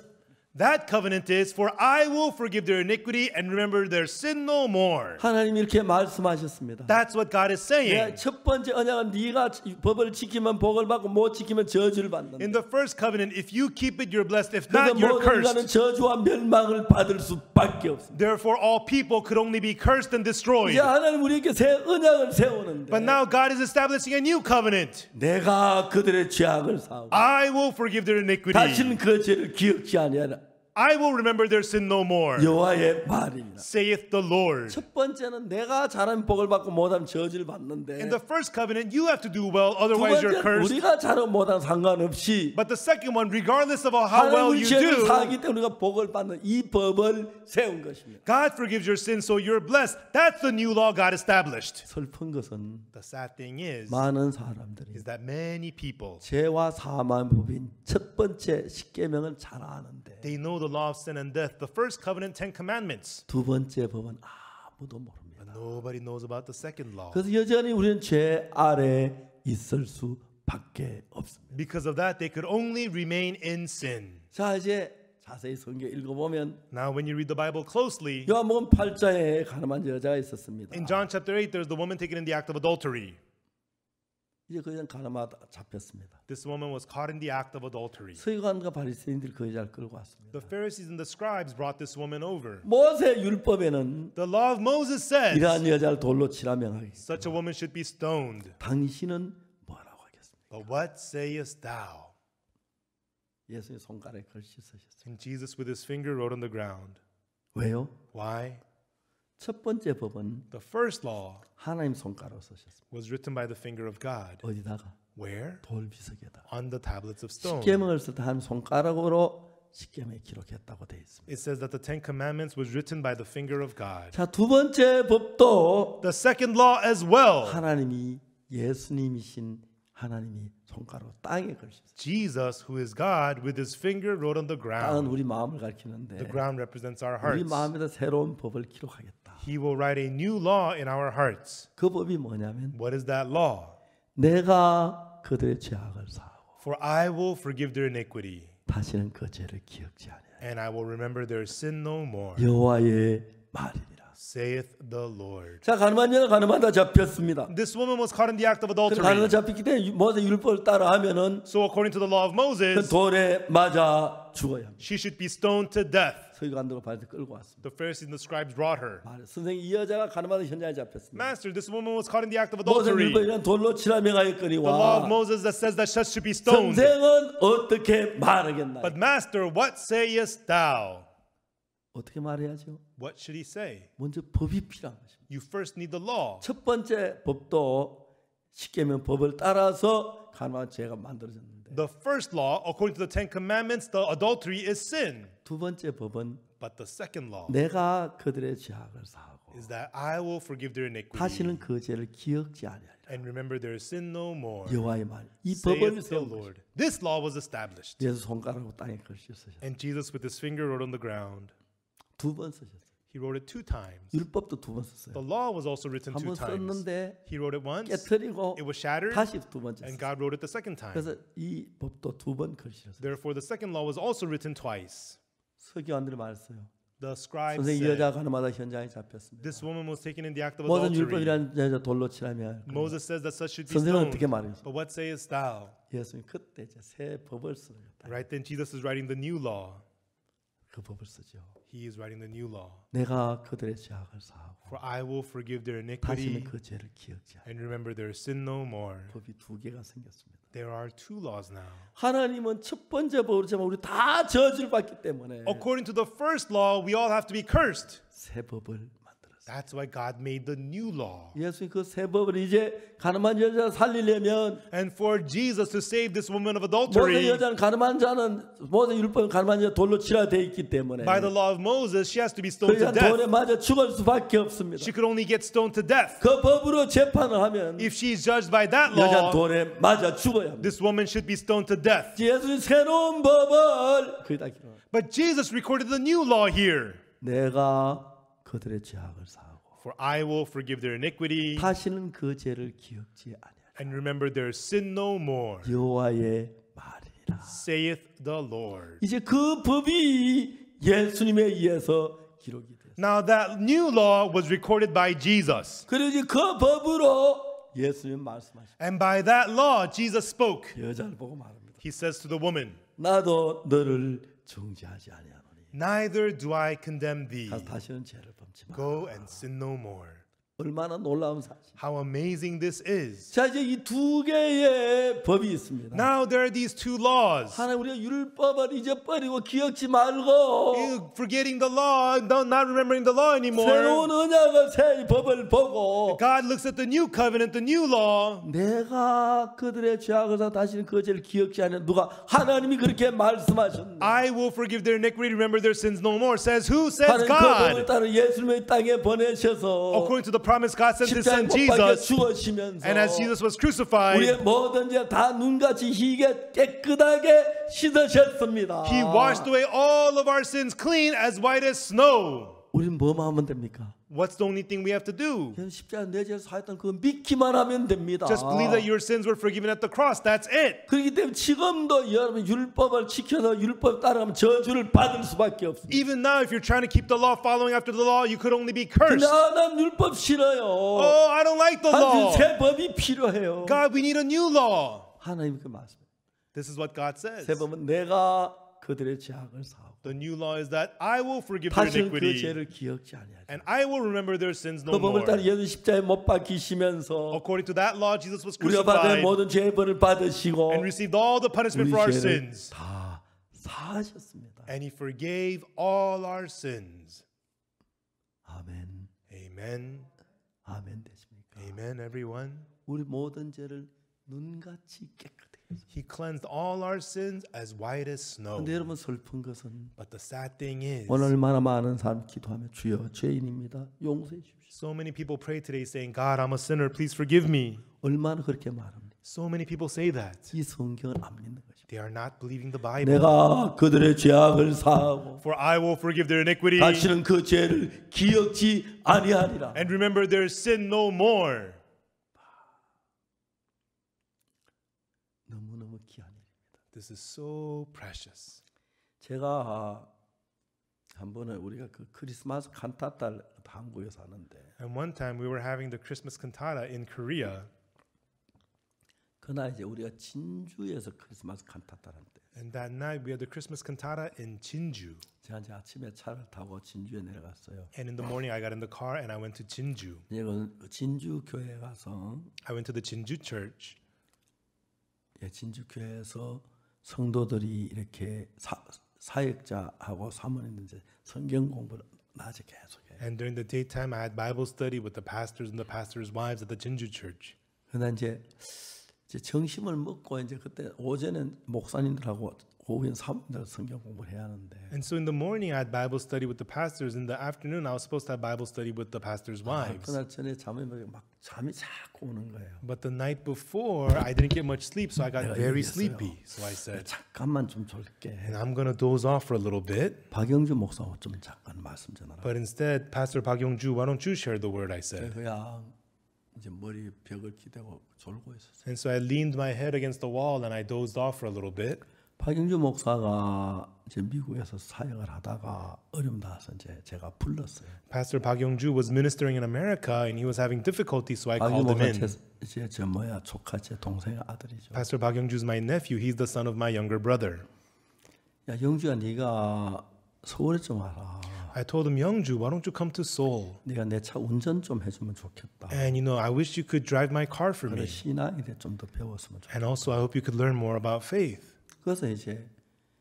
that covenant is, for I will forgive their iniquity and remember their sin no more. 하나님 이렇게 말씀하셨습니다. That's what God is saying. 첫 번째 언약은 네가 법을 지키면 복을 받고 못 지키면 저주를 받는다. In the first covenant, if you keep it, you're blessed. If 그래서 not, you're 모든 인간은 cursed. 저주와 멸망을 받을 수밖에 없습니다. Therefore, all people could only be cursed and destroyed. 이제 하나님 우리에게 새 언약을 세우는데 But now God is establishing a new covenant. 내가 그들의 죄악을 사하고 I will forgive their iniquity. 다시는 그 죄를 기억지 아니하라. I will remember their sin no more, 여호와의 말입니다. saith the Lord. 첫 번째는 내가 잘하면 복을 받고 못하면 저주를 받는데 In the first covenant, you have to do well, 두 otherwise you're 번째는 cursed. 우리가 잘하면 못하면 상관없이 But the second one, regardless of how well 하나님의 you 죄를 do, 사하기 때문에 우리가 복을 받는 이 법을 세운 것입니다. God forgives your sins, so you're blessed. That's the new law God established. 슬픈 것은 The sad thing is 많은 사람들이 that many people, 죄와 사망의 법인 첫 번째 십계명을 잘 아는데 they know the law of sin and death, the first covenant, 10 commandments. 두 번째 법은 아무도 모릅니다. Nobody knows about the second law. 그래서 여전히 우리는 죄 아래 있을 수밖에 없습니다. Because of that, they could only remain in sin. 자, 이제 자세히 성경 읽어보면 Now, when you read the Bible closely, 요한복음 8장에 가늠한 여자가 있었습니다. in John chapter 8, there's the woman taken in the act of adultery. 이제 그 여자는 가늠하다 잡혔습니다. This woman was caught in the act of adultery. 서기관과 바리새인들이 그 여자를 끌고 왔습니다. The Pharisees and the scribes brought this woman over. 모세 율법에는 The law of Moses says 이러한 여자를 돌로 치라 명하겠습니다. such a woman should be stoned. 당신은 뭐라고 하겠습니까? But what sayest thou? 예수의 손가락에 글씨 쓰셨어요. And Jesus with his finger wrote on the ground. 왜요? Why? 첫 번째 법은 The first law 하나님 손가락으로 쓰셨습니다. was written by the finger of God. 어디다가? Where? 돌 비석에다. On the tablets of stone. 십계명을 쓸 때 하나님 손가락으로 십계명에 기록했다고 되어 있습니다. It says that the 10 commandments was written by the finger of God. 자, 두 번째 법도 The second law as well. 하나님이 예수님이신 하나님이 손가락으로 땅에 글씨셨어요. Jesus, who is God, with his finger wrote on the 땅은 ground. 우리 마음을 가리키는데 The ground represents our 우리 hearts. 마음에다 새로운 법을 기록하겠다. He will write a new law in our hearts. 그 법이 뭐냐면 What is that law? 내가 그들의 죄악을 사하고 For I will forgive their iniquity, 다시는 그 죄를 기억지 아니하리라. and I will remember their sin no more, 여호와의 말이니라. saith the Lord. 자, 가늠한 자는 가늠하다 잡혔습니다. This woman was caught in the act of 가늠하다 adultery. 잡혔기 때문에 모세 율법을 따라하면은 So according to the law of 그 Moses, 돌에 맞아 죽어야 합니다. she should be stoned to death. 서기관들과 바리새인들 끌고 왔습니다. The Pharisees and the scribes brought her. 말해, 선생님 이 여자가 가늠하다 현장에 잡혔습니다. Master, this woman was caught in the act of 모세 adultery. 율법이란 돌로 치라 The law of 명하였거니와 Moses that says that such should be stoned. 선생은 어떻게 말하겠나요? But Master, what sayest thou? 어떻게 말해야죠? What should he say? 먼저 법이 필요한 것입니다. You first need the law. 첫 번째 법도 십계명 법을 따라서 가늠한 죄가 만들어졌는데 The first law, according to the Ten Commandments, the adultery is sin. 두 번째 법은 But the second law 내가 그들의 죄악을 사하고 is that I will forgive their iniquity 다시는 그 죄를 기억지 아니하리라. and remember their sin no more. 여호와의 말. 이 법을 Saith the 세운 것입니다. Lord. This law was established. 예수 손가락으로 땅에 글씨 쓰셨어요. And Jesus with his finger wrote on the ground. 두 번 쓰셨어요. He wrote it 2 times. 율법도 두 번 The 썼어요. law was also written 한 2 번 times. 썼는데 He wrote it once, 깨뜨리고 it was shattered, 다시 두 번째 and 썼어요. God wrote it the second time. 그래서 이 법도 두 번 글씨를 썼어요. Therefore, the second law was also written twice. 서기관들이 말했어요. The scribe 선생님 이 said, 여자가 가늠하다 현장에 잡혔습니다. this woman was taken in the act of 모든 adultery. 율법이라는 여자 돌로 치라며 Moses says that such should be 선생은 stoned. 어떻게 말해요? But what sayest thou? 예수님 그때 이제 새 법을 쓰는 거다. Right then, Jesus is writing the new law. 그 법을 쓰죠. He is writing the new law. 내가 그들의 죄악을 사하고 For I will forgive their 다시는 iniquity 그 죄를 기억지 않아. and remember their sin no more. 법이 두 개가 생겼습니다. There are 2 laws now. 하나님은 첫 번째 법으로지만 우리 다 저주를 받기 때문에 According to the first law, we all have to be cursed. 새 법을 만들었어요. That's why God made the new law. 예수님 그 새 법을 이제 가늠한 여자 살리려면 And for Jesus to save this woman of 모세 adultery, 여자는 가늠한 자는 모세 율법은 가늠한 자 돌로 치라 돼 있기 때문에 by the law of Moses, she has to be 그 stoned to 여자 돌에 death. 맞아 죽을 수밖에 없습니다. She could only get stoned to death. 그 법으로 재판을 하면 If she is judged by that 여자 law, 돌에 맞아 죽어야 합니다. this woman should be stoned to death. 예수님 새로운 법을 거기다 기록. But Jesus recorded the new law here. 내가 그들의 죄악을 사하고 For I will forgive their iniquity 다시는 그 죄를 기억지 아니하리라. and remember their sin no more, 여호와의 말이라. saith the Lord. 이제 그 법이 예수님에 의해서 기록이 됐어요. Now that new law was recorded by Jesus. 그리고 이제 그 법으로 예수님 말씀하십니다. And by that law, Jesus spoke. 여자를 보고 말합니다. He says to the woman, 나도 너를 중지하지 아니하노니. neither do I condemn thee. 가서 다시는 죄를 범치 마. Go and sin no more. 얼마나 놀라운 사실. How amazing this is. 자 이제 이 두 개의 법이 있습니다. Now there are these 2 laws. 하나 우리가 율법을 잊어버리고 기억지 말고 You forgetting the law, not remembering the law anymore. 새로운 언약을 새 법을 보고 God looks at the new covenant, the new law. 내가 그들의 죄악을 사 다시는 그 죄를 기억지 않는 누가 하나님이 그렇게 말씀하셨네. I will forgive their iniquity, remember their sins no more. Says who? Says 하나님 그 법을 God. 따라 예수님의 땅에 보내셔서 According to the promise God sent His 십자가에 Son 못 박혀 Jesus. 죽으시면서 And as Jesus was crucified, 우리의 모든 죄 다 눈같이 희게 깨끗하게 씻으셨습니다. He washed away all of our sins clean as white as snow. 우리는 뭐만 하면 됩니까? What's the only thing we have to do? 십자가 내 죄를 사했던 그거 믿기만 하면 됩니다. Just believe that your sins were forgiven at the cross. That's it. 그렇기 때문에 지금도 여러분 율법을 지켜서 율법 따라가면 저주를 받을 수밖에 없습니다. Even now, if you're trying to keep the law, following after the law, you could only be cursed. 근데 난 율법 싫어요. Oh, I don't like the law. 새 법이 필요해요. God, we need a new law. 하나님 그 말씀. This is what God says. 새 법은 내가 그들의 죄악을 사하고 The new law is that I will forgive their 다시는 그 iniquity 죄를 기억지 아니하리라. and I will remember their sins no 그 법을 more. 따라 예수 십자가에 못 박히시면서 According to that law, Jesus was 우리가 받은 crucified 모든 죄의 벌을 받으시고 and received all the punishment 우리 for our 죄를 sins. 다 사하셨습니다. And He forgave all our sins. 아멘. Amen. 아멘 되십니까? Amen, everyone. 우리 모든 죄를 눈같이 깨끗하게 했습니다. He cleansed all our sins as white as snow. 근데 여러분 슬픈 것은 But the sad thing is, 오늘 얼마나 많은 사람 기도하며 주여 죄인입니다. 용서해 주십시오. so many people pray today saying, God, I'm a sinner, please forgive me. 얼마나 그렇게 말합니다. So many people say that. 이 성경을 안 믿는 것입니다. They are not believing the Bible. 내가 그들의 죄악을 사하고 For I will forgive their iniquity 다시는 그 죄를 기억지 아니하리라. and remember their sin no more. 너무너무 귀한 일입니다. This is so precious. 제가 한 번에 우리가 그 크리스마스 칸타타를 한국에서 하는데 And one time we were having the Christmas cantata in Korea. 그날 이제 우리가 진주에서 크리스마스 칸타타를 한대. And that night we had the Christmas cantata in Jinju. 제가 이제 아침에 차를 타고 진주에 내려갔어요. And in the morning I got in the car and I went to Jinju. 그 진주 교회에 가서 I went to the Jinju church. 예, 진주 교회에서 성도들이 이렇게 사역자하고 사모님들 이제 성경 공부를 낮에 계속해요. And during the daytime I had Bible study with the pastors and the pastors' wives at the Jinju church. 그러나 이제 점심을 먹고 이제 그때 오전엔 목사님들하고 오후엔 사모님들 성경 공부를 해야 하는데. And so in the morning I had Bible study with the pastors. In the afternoon I was supposed to have Bible study with the pastors' wives. 그날 전에 막 잠이 자꾸 오는 거예요. But the night before I didn't get much sleep, so I got very 얘기했어요. sleepy. So I said, 잠깐만 좀 졸게. and I'm gonna doze off for a little bit. 박영주 목사하고 좀 잠깐 말씀 전하라. But instead, Pastor Park Yong-ju, why don't you share the word? I said. 그냥 이제 머리 벽을 기대고 졸고 있었어요. And so I leaned my head against the wall and I dozed off for a little bit. 박영주 목사가 이제 미국에서 사역을 하다가 어려움 나서 이제 제가 불렀어요. Pastor Park Yong-ju was ministering in America and he was having difficulty, so I 박영주 called him 목사 in. 이제 조카 제 동생의 아들이죠. Pastor Park Yong-ju is my nephew. He's the son of my younger brother. 야 영주야 네가 서울에 좀 와라. I told him, Youngju, why don't you come to Seoul? 네가 내 차 운전 좀 해주면 좋겠다. And I wish you could drive my car for 그래 me. 신앙에 대해 좀 더 배웠으면 좋겠다. And also, I hope you could learn more about faith. 그래서 이제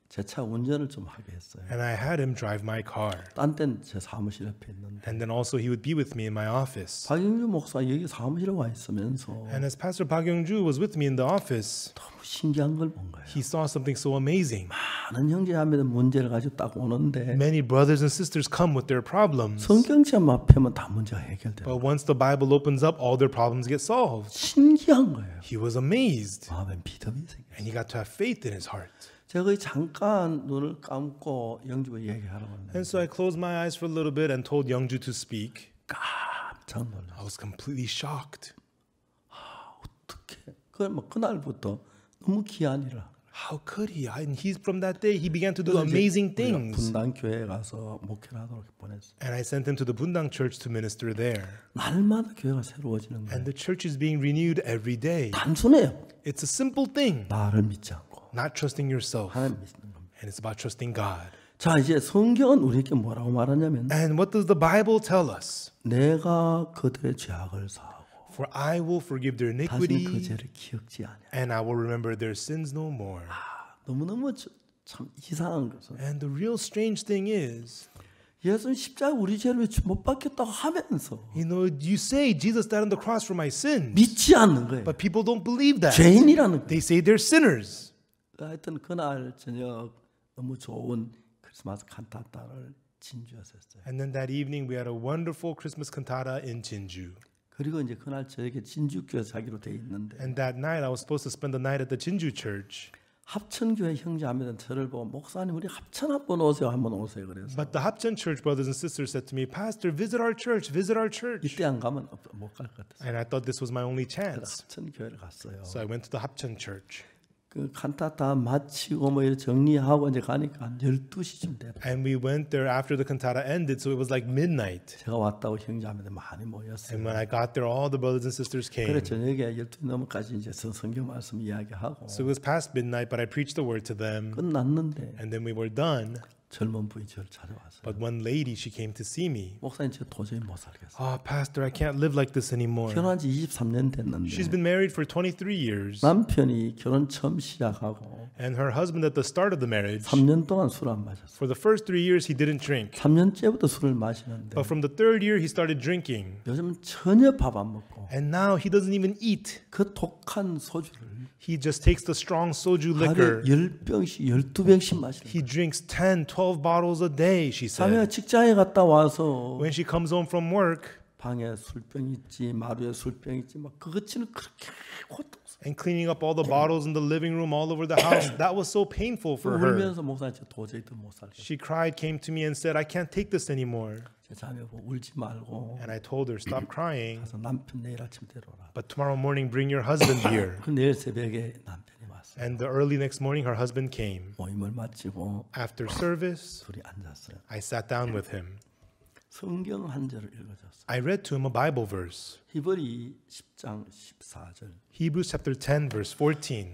제 차 운전을 좀 하게 했어요. And I had him drive my car. 딴 데는 제 사무실 옆에 있는데 And then also, he would be with me in my office. 박영주 목사 여기 사무실에 와 있으면서 And as Pastor Park Yong-ju was with me in the office, 너무 신기한 걸 본 거예요. he saw something so amazing. 많은 형제자매들 문제를 가지고 딱 오는데 Many brothers and sisters come with their problems. 성경책 앞에만 다 문제가 해결돼요. But once the Bible opens up, all their problems get solved. 신기한 거예요. He was amazed. 마음에 믿음이 생겼어요. And he got to have faith in his heart. 제가 거의 잠깐 눈을 감고 영주가 얘기하라고 했는데 And so I closed my eyes for a little bit and told Youngju to speak. 깜짝 놀랐어요. I was completely shocked. 어떻게? 그날부터 너무 귀한 일을. How could he? And he's from that day, he began to do 그래서 이제 amazing 우리가 things. 분당 교회에 가서 목회를 하도록 보냈어요. And I sent him to the Bundang church to minister there. 날마다 교회가 새로워지는 거예요. And the church is being renewed every day. 단순해요. It's a simple thing, 나를 믿지 않고 not trusting yourself. 하나님 믿는 겁니다. And it's about trusting God. 자 이제 성경은 우리에게 뭐라고 말하냐면 And what does the Bible tell us? 내가 그들의 죄악을 사하고 For I will forgive their 다시는 그 iniquity 죄를 기억지 않아. and I will remember their sins no more. 너무너무 참 이상한 것은 And the real strange thing is, 예수는 십자가 우리 죄를 못 받겠다고 하면서 you say Jesus died on the cross for my sins, 믿지 않는 거예요. but people don't believe that. 죄인이라는 거예요. They say they're sinners. 하여튼 그날 저녁 너무 좋은 크리스마스 칸타타를 진주에서 했어요. And then that evening we had a wonderful Christmas cantata in Jinju. 그리고 이제 그날 저에게 진주교회 자기로 돼 있는데 And that night I was supposed to spend the night at the Jinju church. 합천교회 형제하면 저를 보고 목사님 우리 합천 한번 오세요 한번 오세요 그래서 But the Hapcheon church brothers and sisters said to me, Pastor, visit our church, visit our church. 이때 안 가면 못 갈 것 같았어요. And I thought this was my only 그래서 chance. 합천교회를 갔어요. So I went to the Hapcheon church. 그 칸타타 마치고 뭐 이렇게 정리하고 이제 가니까 한 12시쯤 됐어요. And we went there after the cantata ended, so it was like midnight. 제가 왔다고 형제하면 많이 모였어요. And when I got there, all the brothers and sisters came. 그래 저녁에 12시 넘어까지 이제 성경 말씀 이야기하고 So it was past midnight, but I preached the word to them. 끝났는데 And then we were done. 젊은 분이 저를 찾아왔어요. But one lady, she came to see me. 목사님 저 도저히 못 살겠어요. Oh, Pastor, I can't live like this anymore. 결혼한 지 23년 됐는데 She's been married for 23 years. 남편이 결혼 처음 시작하고 And her husband, at the start of the marriage, 3년 동안 술 안 마셨어요. for the first 3 years, he didn't drink. 3년째부터 술을 마시는데 But from the third year, he started drinking. 요즘 전혀 밥 안 먹고 And now he doesn't even eat. 그 독한 소주를 He just takes the strong soju 하루에 liquor. 10병씩 12병씩 마시는 He drinks 10, 12 bottles a day, she 자매가 said. 직장에 갔다 와서 When she comes home from work 방에 술병 있지 마루에 술병 있지 막 그것치는 그렇게 고통스러워. and cleaning up all the bottles in the living room all over the house, that was so painful for her. 울면서 목사님 저 도저히 더 못 살겠어요. She cried, came to me and said, I can't take this anymore. 제 자매 보고 울지 말고 And I told her, stop crying. 가서 남편 내일 아침 데려오라. But tomorrow morning, bring your husband here. 그 내일 새벽에 남편이 왔어요. And the early next morning, her husband came. 모임을 마치고 After service, 둘이 앉았어요. I sat down with him. 성경 한 절을 읽어줬어요. I read to him a Bible verse. 히브리 10장 14절. Hebrews chapter 10, verse 14.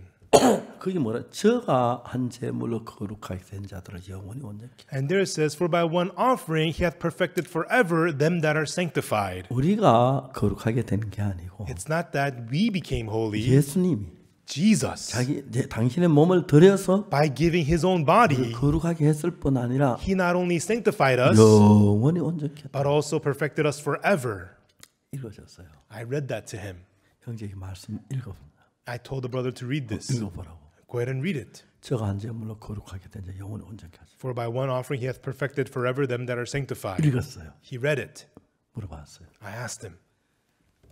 거기 뭐라? 저가 한 제물로 거룩하게 된 자들을 영원히 온전케. And there it says, For by one offering he hath perfected forever them that are sanctified. 우리가 거룩하게 된 게 아니고 It's not that we became holy. 예수님이 Jesus, 당신의 몸을 들여서 by giving his own body, 거룩하게 했을 뿐 아니라 he not only sanctified us, 영원히 온전케 but also perfected us forever. 읽어줬어요. I read that to him. 형제 이 말씀 읽어보라. I told the brother to read this. 읽어보라고. Go ahead and read it. 저가 한 제물로 거룩하게 된 자 영원히 온전케 하시고. For by one offering he hath perfected forever them that are sanctified. 읽었어요. He read it. 물어봤어요. I asked him.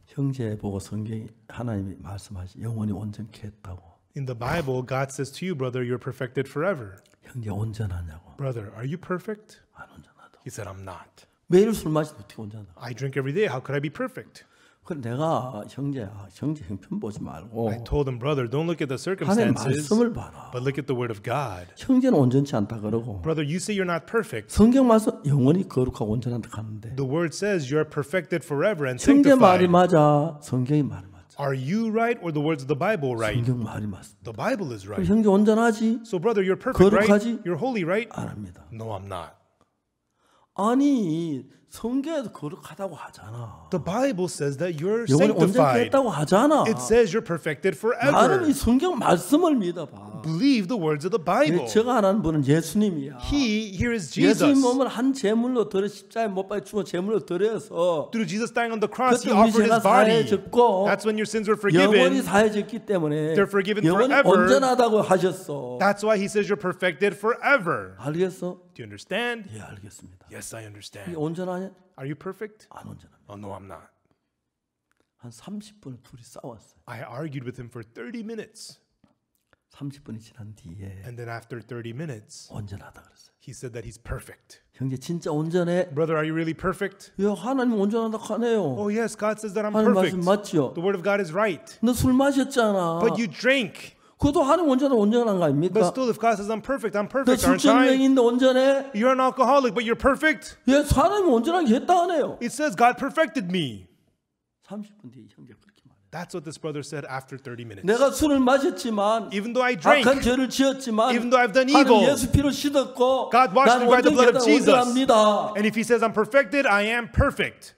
형제 보고 성경이 하나님이 말씀하시 영원히 온전케 했다고. In the Bible, God says to you, brother, you're perfected forever. 형제 온전하냐고. Brother, are you perfect? 안 온전하다. He said, I'm not. 매일 술 마시도 어떻게 온전하다. I drink every day. How could I be perfect? 그래 내가 형제 형편 보지 말고 I told him, brother, don't look at the 하나님 circumstances, 말씀을 봐라. but look at the word of God. 형제는 온전치 않다 그러고 Brother, you say you're not perfect. 성경 말씀 영원히 거룩하고 온전한다 하는데 The word says you're perfected forever and 형제 말이 sanctified. 맞아 성경이 말이 맞아 Are you right or the words of the Bible right? 성경 말이 맞습니다. The Bible is right. 형제 온전하지? So, brother, you're perfect, right? 거룩하지? You're holy, right? 안 합니다. No, I'm not. 아니 성경에도 거룩하다고 하잖아. The Bible says that you're 영원히 온전케 sanctified. 했다고 하잖아. It says you're perfected 나는 이 forever. 성경 말씀을 믿어봐. Believe the words of the Bible. 제가 하는 분은 예수님이야. He, here is 예수님 Jesus. 몸을 한 제물로 들여 십자가에 못 박혀 죽은 제물로 들여서 Through Jesus dying on the cross, 그때 He 우리 offered 죄가 His body. 사해졌고 That's when your sins were 영원히 forgiven. 사해졌기 때문에 They're forgiven 영원히 forever. 온전하다고 하셨어. That's why He says you're perfected forever. 알겠어? Do you understand? 예, 알겠습니다. Yes, I 이게 understand. 온전하냐? Are you perfect? 안 온전합니다. Oh, no, I'm not. 한 30분을 둘이 싸웠어요. I argued with him for 30 minutes. 30분이 지난 뒤에 And then after 30 minutes, 온전하다 그랬어요. he said that he's perfect. 형제 진짜 온전해? Brother, are you really perfect? 야, 하나님 온전하다 하네요. Oh, yes, God says that I'm 하나님 말씀 perfect. 맞죠? The word of God is right. 너 술 마셨잖아. But you drank. 그것도 하나님 온전한 거 아닙니까? But still, if God says I'm perfect, 너 I'm perfect, aren't I? 술병인데 온전해? You're an alcoholic, but you're perfect. 예, 하나님 온전하게 했다 하네요. It says God perfected me. 30분 뒤에 형제 그렇게 말해요. That's what this brother said after 30 minutes. 내가 술을 마셨지만 Even though I drank, 악한 죄를 지었지만 even though I've done 하나님 evil, 예수 피로 씻었고 God washed 난 me by the blood of 온전하다 Jesus. 온전합니다. And if he says I'm perfected, I am perfect.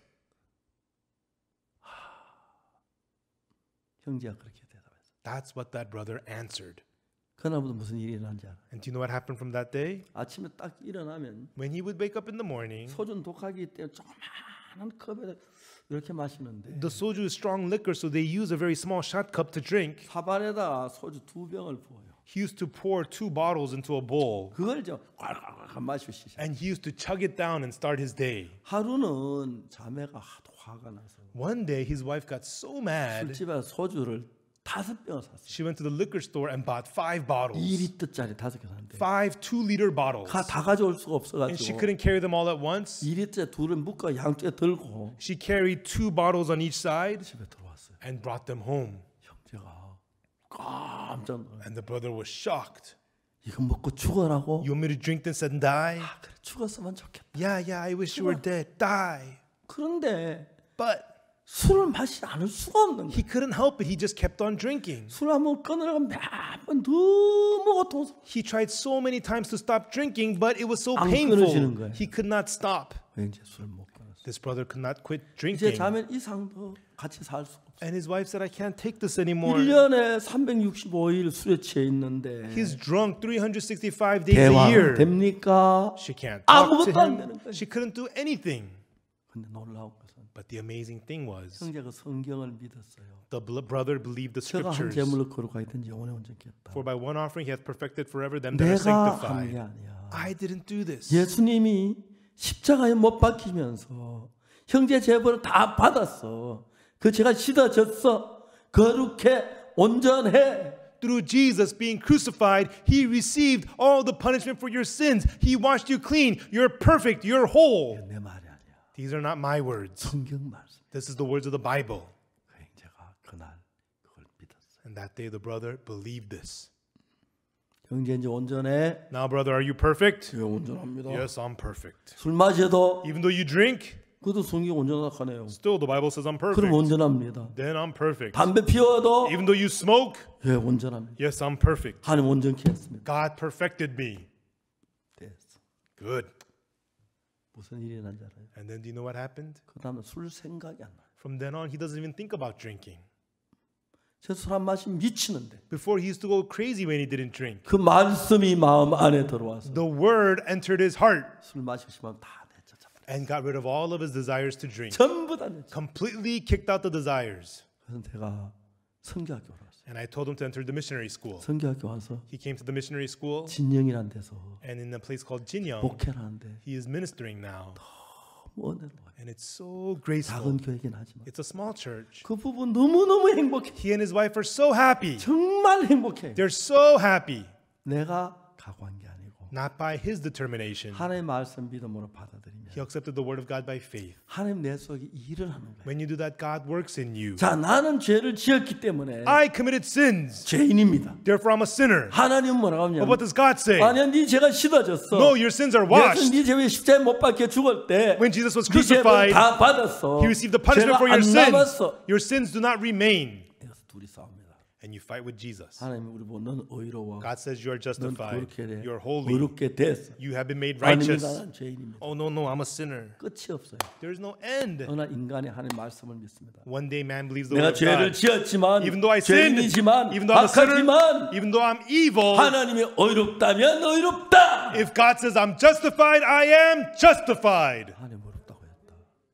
형제가 그렇게 대답했어요. That's what that brother answered. 그날부터 무슨 일이 일어난지 알아? And do you know what happened from that day? 아침에 딱 일어나면 When he would wake up in the morning, 소주는 독하기 때문에 조그마한 컵에 이렇게 마시는데 the soju is strong liquor, so they use a very small shot cup to drink. 사발에다가 소주 2병을 부어요. He used to pour 2 bottles into a bowl, 그걸 좀 꽉꽉 마시고 시작. and he used to chug it down and start his day. 하루는 자매가 하도 화가 나서 One day, his wife got so mad, 술집에 소주를 5병을 샀어요. she went to the liquor store and bought 5 bottles. 2리터짜리 5개 샀는데 5 2-liter bottles. 다 가져올 수가 And she 없어가지고 couldn't carry them all at once. 2리터에 둘을 묶어 양쪽에 들고 She carried 2 bottles on each side 집에 들어왔어요. and brought them home. 형제가 깜짝 놀라요. And the brother was shocked. 이거 먹고 죽어라고? You want me to drink this and die? 그래 죽었으면 좋겠다. Yeah, I wish you were dead. Die. 그런데 But 술을 마시지 않을 수가 없는 거야. he couldn't help it. He just kept on drinking. 술 한번 끊으려고 몇번 너무 고통스러워. He tried so many times to stop drinking, but it was so 안 끊어지는 painful. 거야. He could not stop. 왠지 술 못 끊었어. This brother could not quit 이제 drinking. 자면 이상 더 같이 살 수가 없어. And his wife said, I can't take this anymore. 1년에 365일 술에 취해 있는데 He's drunk 365 days a 대화가 year. 됩니까? She can't talk to 아무것도 안 him. 되는 거야. She couldn't do anything. 근데 놀라운 것은 But the amazing thing was, 형제가 성경을 믿었어요. the brother believed the 제가 한 scriptures. 제물로 거룩하게 된 영원히 온전케 했다. For by one offering he hath perfected forever them that are 내가 한 게 sanctified. 아니야. I didn't do this. 예수님이 십자가에 못 박히면서 형제 제벌을 다 받았어. 그 죄가 씻어졌어. 거룩해 온전해. Through Jesus being crucified, he received all the punishment for your sins. He washed you clean. You're perfect. You're whole. 내 말이 아니야. These are not my words. 성경 말씀. This is the words of the Bible. 그 형제가 그날 그걸 믿었어요. And that day the brother believed this. 형제 이제 온전해. Now, brother, are you perfect? 예, 온전합니다. Yes, I'm perfect. 술 마셔도 Even though you drink, 그것도 성경 온전하다 하네요. still the Bible says I'm 그럼 perfect. 온전합니다. Then I'm perfect. 담배 피워도 Even though you smoke, 예, 온전합니다. yes, I'm perfect. 하나님 온전케 했습니다. God perfected me. 됐어. Good. 무슨 일이 일어난지 알아요? And then do you know what happened? 그 다음에 술 생각이 안 나요. From then on, he doesn't even think about drinking. 저 술 한 마시면 미치는데 Before, he used to go crazy when he didn't drink. 그 말씀이 마음 안에 들어와서 The word entered his heart 술 마시고 싶으면 다 내쫓아. and got rid of all of his desires to drink. 전부 다 내쫓아. Completely kicked out the desires. 그래서 제가 성교학교 왔어요. And I told him to enter the missionary school. 성교학교 와서 He came to the missionary school, 진영이라는 데서 and in a place called Jinyang, 목회를 하는데 he is ministering now. 너무 은혜로워요. And it's so graceful. 작은 교회긴 하지만 It's a small church. 그 부분 너무너무 행복해. He and his wife are so happy. 정말 행복해. They're so happy. 내가 각오한 게 아니고 Not by his determination. 하나님의 말씀 믿음으로 받아들이면 He accepted the word of God by faith. 하나님 내 속에 일을 하는 거예요. When you do that, God works in you. 자, 나는 죄를 지었기 때문에 I committed sins. 죄인입니다. Therefore, I'm a sinner. 하나님은 뭐라고 하냐면 But what does God say? 아니야, 네 죄가 씻어졌어. No, your sins are 예수 washed. 네 죄에 십자가에 못 박혀 죽을 때 When Jesus was 네 죄를 crucified, 다 받았어. He received the punishment 죄가 for your 안 sins. 남았어. Your sins do not remain. 그래서 둘이 싸웁니다. And you fight with Jesus. 하나님이 우리 보고 넌 의로워. God says you are 넌 justified. 그렇게 돼. You're holy. 의롭게 됐어. You have been made 아닙니다. righteous. 난 죄인입니다. Oh, no, no, I'm a sinner. 끝이 없어요. There is no end. 어느 날 인간이 하나님 말씀을 믿습니다. One day man believes the 내가 word of 죄를 God. 지었지만 Even though I sinned, 죄인이지만 even though I'm a sinner, 악하지만 even though I'm evil, 하나님이 의롭다면 의롭다. if God says I'm justified, I am justified. 하나님 의롭다고 했다.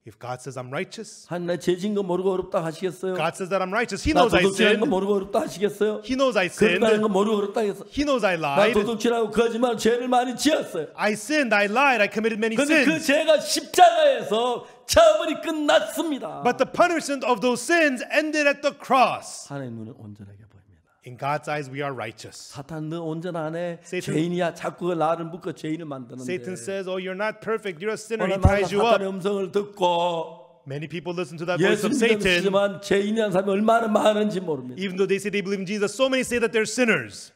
If God says I'm righteous, 하나님 내 죄진 거 모르고 의롭다 하시겠어요? God says that I'm righteous. He 나 knows I 도둑질하는 거 sinned. 모르고 의롭다 하시겠어요? He knows I sinned. 거짓말하는 거 모르고 의롭다 하겠어? He knows I 나 lied. 도둑질하고 거짓말 죄를 많이 지었어요. I sinned, I lied, I committed many 근데 그 sins. 죄가 십자가에서 처벌이 끝났습니다. But the punishment of those sins ended at the cross. 하나님 눈에 온전하게 보입니다. In God's eyes, we are righteous. 사탄 너 온전하네. Satan- 죄인이야. 자꾸 나를 묶어 죄인을 만드는데. Satan says, oh, you're not perfect, you're a sinner. 오늘 He 만나 ties you 사탄의 up. 음성을 듣고 Many people listen to that voice 예수 of Satan. 믿지만 죄인이라는 사람이 얼마나 많은지 모릅니다. Even though they say they believe in Jesus, so many say that they're sinners.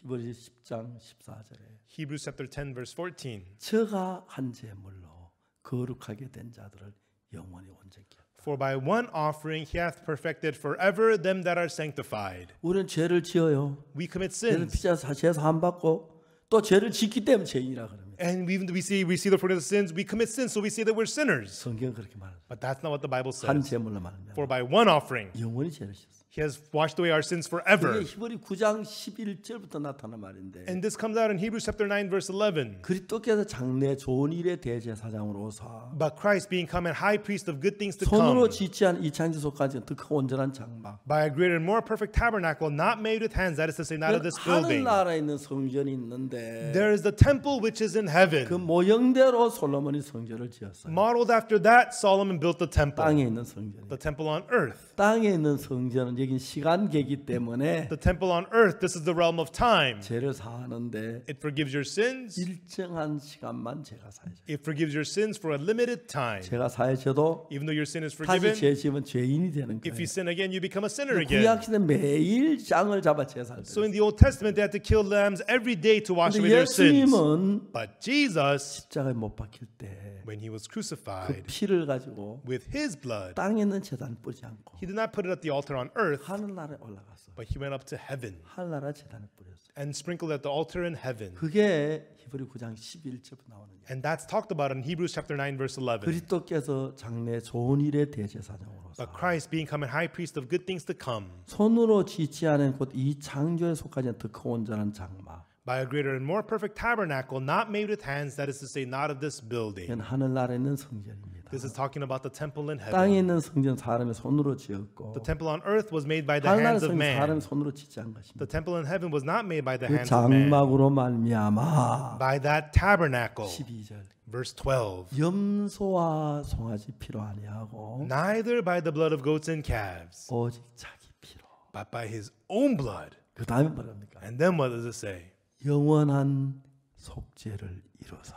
히브리 10장 14절에 Hebrews chapter 10, verse 14. 저가 한 제물로 거룩하게 된 자들을 영원히 온전케 하다. For by one offering he hath perfected forever them that are sanctified. 우리는 죄를 지어요. We commit 죄는 sins. 피자 죄 사함 받고 또 죄를 짓기 때문에 죄인이라 그럽니다. And even though we see the forgiveness of sins, we commit sins, so we say that we're sinners. 성경은 그렇게 말합니다. But that's not what the Bible 한 says. 제물로 말합니다. For by one offering 영원히 죄를 씻어. he has washed away our sins forever. 그게 히브리 9장 11절부터 나타난 말인데 And this comes out in Hebrews chapter 9, verse 11. 그리스도께서 장래 좋은 일의 대제사장으로서 But Christ being come and high priest of good things to 손으로 come, 지지한 이 창조소까지 더 큰 온전한 장막. by a greater and more perfect tabernacle, not made with hands, that is to say, not of this building. 하늘나라에 있는 성전이 있는데 There is the temple which is in 그 heaven. 모형대로 솔로몬이 성전을 지었어요. Modeled after that, Solomon built the temple. 땅에 있는 성전이. The temple on earth. 땅에 있는 성전은 여긴 시간계이기 때문에 The temple on earth, this is the realm of time. 죄를 사하는데 It forgives your sins. 일정한 시간만 죄가 사해져. It forgives your sins for a limited time. 죄가 사해져도 Even though your sin is 다시 forgiven, 죄 지으면 죄인이 되는 if 거예요. you sin again, you become a sinner again. 구약시대 매일 장을 잡아 제사를 So 드렸어요. in the Old Testament, they had to kill lambs every day to wash away 근데 their sins. 예수님은 But Jesus, 십자가에 못 박힐 때 그 when he was crucified, 피를 가지고 with his blood, 땅에 있는 제단 뿌리지 않고 he did not put it at the altar on earth, 하늘나라에 올라갔어. but he went up to heaven 하늘나라 제단을 뿌렸어. and sprinkled at the altar in heaven. 그게 히브리 9장 11절부터 나오는 거예요. And that's talked about in Hebrews chapter 9, verse 11. 그리스도께서 장래 좋은 일의 대제사장으로서 But Christ being come and high priest of good things to come, 손으로 짓지 않은 곧 이 창조에 속하지 않은 더 큰 온전한 장막. by a greater and more perfect tabernacle, not made with hands, that is to say, not of this building. 이건 하늘나라에 있는 성전입니다. This is talking about the temple in 땅에 heaven. 있는 성전 사람의 손으로 지었고 The temple on earth was made by the 하늘나라 hands of 성전 사람의 man. 손으로 짓지 않은 것입니다. The temple in heaven was not made by the 그 hands of man. 장막으로 말미암아 By that tabernacle, 12절 verse 12. 염소와 송아지 피로 아니하고 Neither by the blood of goats and calves, 오직 자기 피로. but by his own blood. 그 다음에 뭐랍니까? And then what does it say? 영원한 속죄를 이루사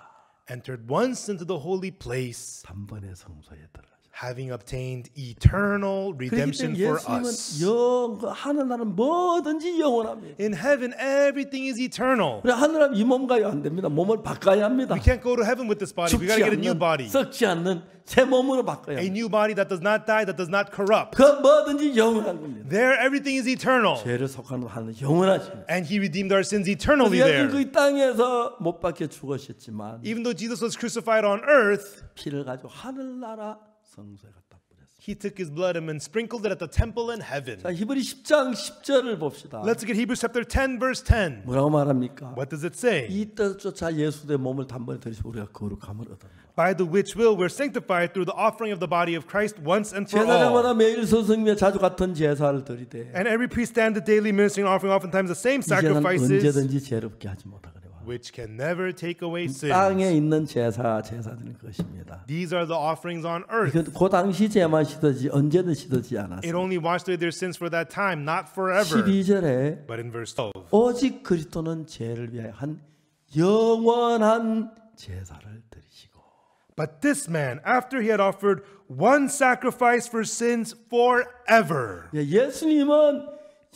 Entered once into the holy place, 단번에 성소에 들어가죠. having obtained eternal 그렇기 redemption 때문에 for 예수님은 us. 하늘나라는 뭐든지 영원합니다. In heaven, everything is eternal. 우리 하늘나라 이 몸 가야 안 됩니다. 몸을 바꿔야 합니다. We can't go to heaven with this body. We got 죽지 to get a new 않는, body. 썩지 않는 새 몸으로 바꿔야 A 합니다. new body that does not die, that does not corrupt. 그 뭐든지 영원한 겁니다. There, everything is eternal. 죄를 속하는 하나님 영원하십니다. And he redeemed our sins eternally 예수님 there. 그 땅에서 못 박혀 죽으셨지만 Even though Jesus was crucified on earth, 피를 가지고 하늘나라 성소에 갖다 뿌렸습니다. he took his blood and sprinkled it at the temple in heaven. 자, 히브리 10장 10절을 봅시다. Let's look at Hebrews chapter 10, verse 10. 뭐라고 말합니까? What does it say? 이 뜻조차 예수의 몸을 단번에 들이시고 우리가 거룩함을 얻어요. By the which will we're sanctified through the offering of the body of Christ once and for all. 제사장마다 매일 서성이며 자주 같은 제사를 드리되 And every priest standeth daily ministering, offering oftentimes the same 이제는 sacrifices, 언제든지 죄롭게 하지 못하거니와 which can never take away 땅에 sins. 있는 제사들은 것입니다. These are the offerings on earth. 이건 그 당시 죄만 씻어지 언제든 씻어지 It 않았어요. only washed away their sins for that time, not forever. 12절에 But in verse 12, 오직 그리스도는 죄를 위하여 한 영원한 제사를 드리시고 but this man, after he had offered one sacrifice for sins forever, 예수님은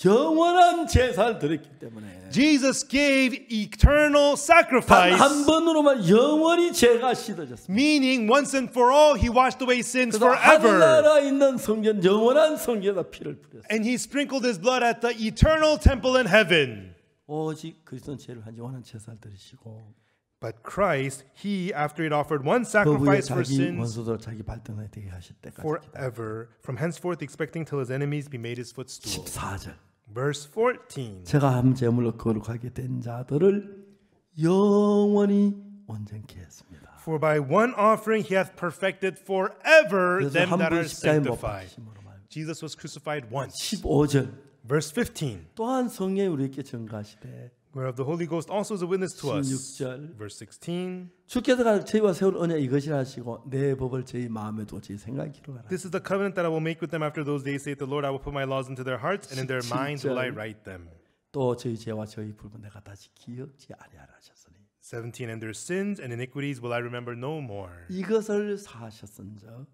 영원한 제사를 드렸기 때문에 Jesus gave eternal 단 sacrifice, 한 번으로만 영원히 죄가 씻어졌습니다. meaning once and for all, he washed away sins 그래서 forever. 하늘나라에 있는 성전 영원한 성전에다 피를 뿌렸어요. And he sprinkled his blood at the eternal temple in heaven. 오직 그리스도는 죄를 한 영원한 제사를 드리시고 But Christ, he, after he had offered one 그 후에 sacrifice for 자기 sins 원수들 자기 발등에 되게 하실 때까지 forever, from henceforth expecting till his enemies be made his footstool. 14절 Verse 14. 제가 한 제물로 거룩하게 된 자들을 영원히 온전케 했습니다. For by one offering he hath perfected forever 그래서 them 한 that 번 are 십자가에 못 sanctified. 박히심으로 말합니다. Jesus was crucified once. 15절 Verse 15. 또한 성령이 우리에게 증가하시되 Whereof the Holy Ghost also is a witness to us. 16절 Verse 16. 주께서 저희와 세울 언약 이것이라 하시고 내 법을 저희 마음에 두어 저희 생각에 기록하라. This is the covenant that I will make with them after those days, saith the Lord. I will put my laws into their hearts, and in their minds will I write them. 또 저희 죄와 저희 불문 내가 다시 기억지 아니하라 하셨으니 17. And their sins and iniquities will I remember no more. 이것을 사하셨은즉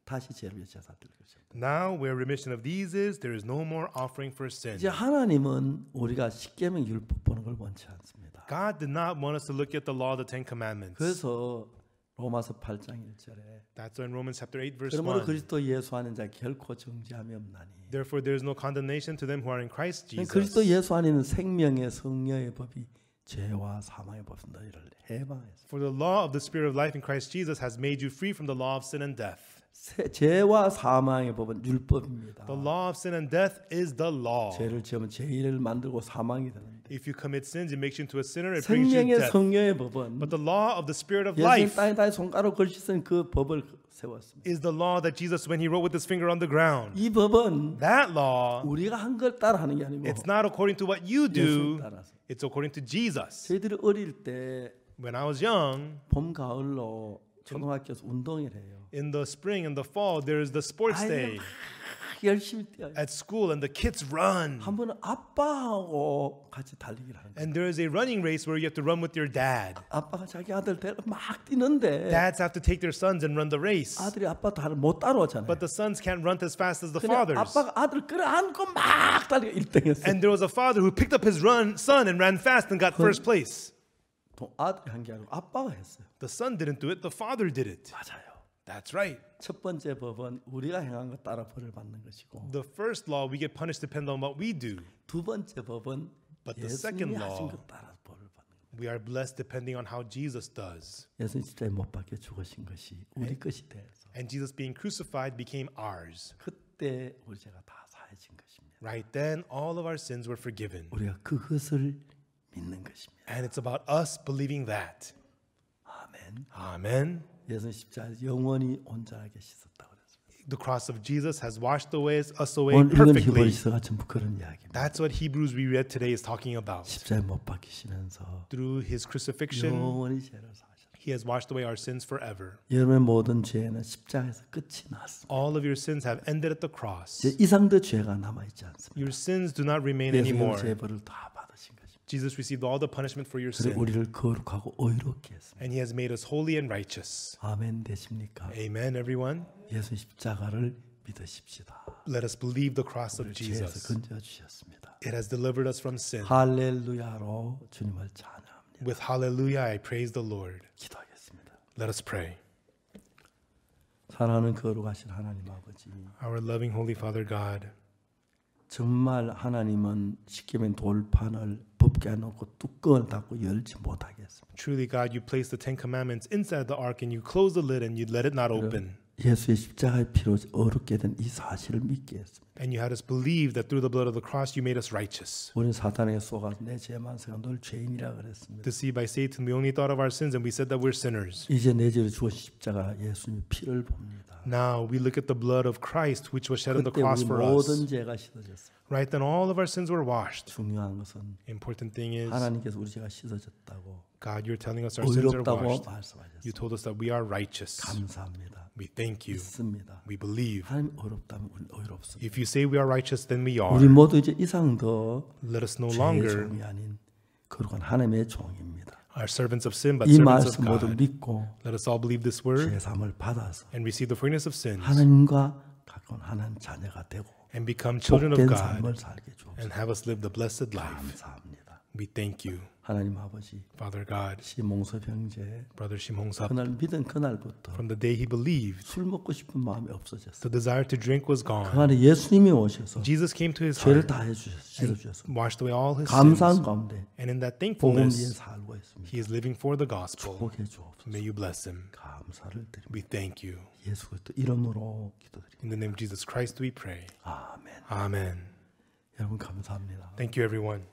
다시 죄를 위해 제사 드릴 것입니다. Now, where remission of these is, there is no more offering for sin. 이제 하나님은 우리가 십계명 율법 보는 걸 원치 않습니다. God did not want us to look at the law of the Ten Commandments. 그래서 로마서 8장 1절에 That's why in Romans chapter 8, verse 그러므로 1. 그리스도 예수 안에 자 결코 정죄함이 없나니. Therefore, there is no condemnation to them who are in Christ 그리스도 Jesus. 예수 안에 있는 생명의 성령의 법이 죄와 사망의 법은 너희를 해방했습니다. For the law of the Spirit of life in Christ Jesus has made you free from the law of sin and death. 죄와 사망의 법은 율법입니다. The law of sin and death is the law. 죄를 지으면 죄를 만들고 사망이 되는데 If you commit sins, it makes you into a sinner. It brings you 생명의 death. 성령의 법은 But the law of the Spirit of 예수님 life 땅에 다 손가락 글씨 쓴 그 법을 세웠습니다. is the law that Jesus, when he wrote with his finger on the ground, 이 법은 that law, 우리가 한 걸 따라하는 게 아니고 it's not according to what you do, 예수 따라서. it's according to Jesus. 저희들이 어릴 때 When I was young, 봄 가을로 초등학교에서 운동을 해요. in the spring and the fall, there is the sports 아이들 day 막 열심히 뛰어요. at school, and the kids run. 한 번은 아빠하고 같이 달리기를 하는 거예요. And there is a running race where you have to run with your dad. 아빠가 자기 아들 데리고 막 뛰는데 Dads have to take their sons and run the race. 아들이 아빠 못 따라오잖아요. But the sons can't run as fast as the 그냥 fathers. 아빠가 아들 끌어안고 막 달리고 1등했어요. And there was a father who picked up his son and ran fast and got first place. 아들이 한 게 아니고 아빠가 했어요. The son didn't do it, the father did it. 맞아요. That's right. 첫 번째 법은 우리가 행한 것 따라 벌을 받는 것이고 The first law, we get punished depending on what we do. 두 번째 법은 But the 예수님이 second 하신 law, 것 따라 벌을 받는 거예요. we are blessed depending on how Jesus does. 예수님 십자가에 못 박혀 죽으신 것이 우리 것이 돼서 And Jesus being crucified became ours. 그때 우리 죄가 다 사해진 것입니다. Right then, all of our sins were forgiven. 우리가 그것을 믿는 것입니다. And it's about us believing that. 아멘. Amen. 예수님 십자가에서 영원히 온전하게 씻었다고 그랬습니다. The cross of Jesus has washed us away 오늘 읽은 perfectly. 히브리서가 전부 그런 이야기입니다. That's what Hebrews we read today is talking about. 십자가에 못 박히시면서 Through his crucifixion, 영원히 죄를 사하셨다. he has washed away our sins forever. 여러분의 모든 죄는 십자가에서 끝이 났습니다. All of your sins have ended at the cross. 이제 이상도 죄가 남아 있지 않습니다. Your sins do not remain 예수님 anymore. 죄벌을 다 받으신 것입니다. Jesus received all the punishment for your 그래 sin, 우리를 거룩하고 의롭게 했습니다. and He has made us holy and righteous. 아멘 되십니까? Amen, everyone. 예수 십자가를 믿으십시다. Let us believe the cross of 우리를 죄에서 Jesus. 건져 주셨습니다. It has delivered us from sin. 할렐루야로 주님을 찬양합니다. With hallelujah, I praise the Lord. 기도하겠습니다. Let us pray. 사랑하는 거룩하신 하나님 아버지, Our loving Holy Father God, 정말 하나님은 쉽게 면 돌판을 법게 해놓고 뚜껑을 닫고 열지 못하게 했습니다. truly God, you placed the Ten Commandments inside the ark and you closed the lid and you let it not open. 예수의 십자가의 피로 어렵게 된 이 사실을 믿게 했습니다. And you had us believe that through the blood of the cross you made us righteous. 우리는 사탄에게 속아서 내 죄만 생각 늘 죄인이라 그랬습니다. Deceived by Satan, we only thought of our sins and we said that we're sinners. 이제 내 죄를 죽은 십자가 예수님의 피를 봅니다. Now we look at the blood of Christ which was shed on the 그때 cross 우리 for 모든 us. 죄가 씻어졌어요. Right then all of our sins were washed. 중요한 것은 Important thing is, 하나님께서 우리 죄가 씻어졌다고 God, you're telling us our sins are 의롭다고 washed. 말씀하셨어요. You told us that we are righteous. 감사합니다. We thank you. 믿습니다. We believe. 하나님 의롭다면 우리는 의롭습니다. If you say we are righteous, then we are. 우리 모두 이제 이상 더 Let us no 죄의 longer 종이 아닌 거룩한 하나님의 종입니다. are servants of sin, but 이 servants of 말씀 모두 God. 믿고 Let us all believe this word 죄 사함을 받아서 and receive the forgiveness of sins 하나님과 가까운 하나님 자녀가 되고 and become children of 복된 God 삶을 살게 주옵소서. and have us live the blessed life. 감사합니다. We thank you, 하나님 아버지, Father God, 시몽서 형제 Brother Shimong-sap. 그날 믿은 그날부터 From the day he believed, 술 먹고 싶은 마음이 없어졌어요. the desire to drink was 그 gone. 안에 예수님이 오셔서 Jesus came to his 죄를 heart, 다 씻어주셔서 washed away all his 감사한 sins, 가운데 and in that 복음 위에 thankfulness, 살고 있습니다. he is living for the gospel. 복해 주옵소서. May you bless him. 감사를 드립니다. We thank you. 예수 그리스도 이름으로 기도드립니다. In the name of Jesus Christ we pray. 아멘. Amen. 여러분 감사합니다. Thank you, everyone.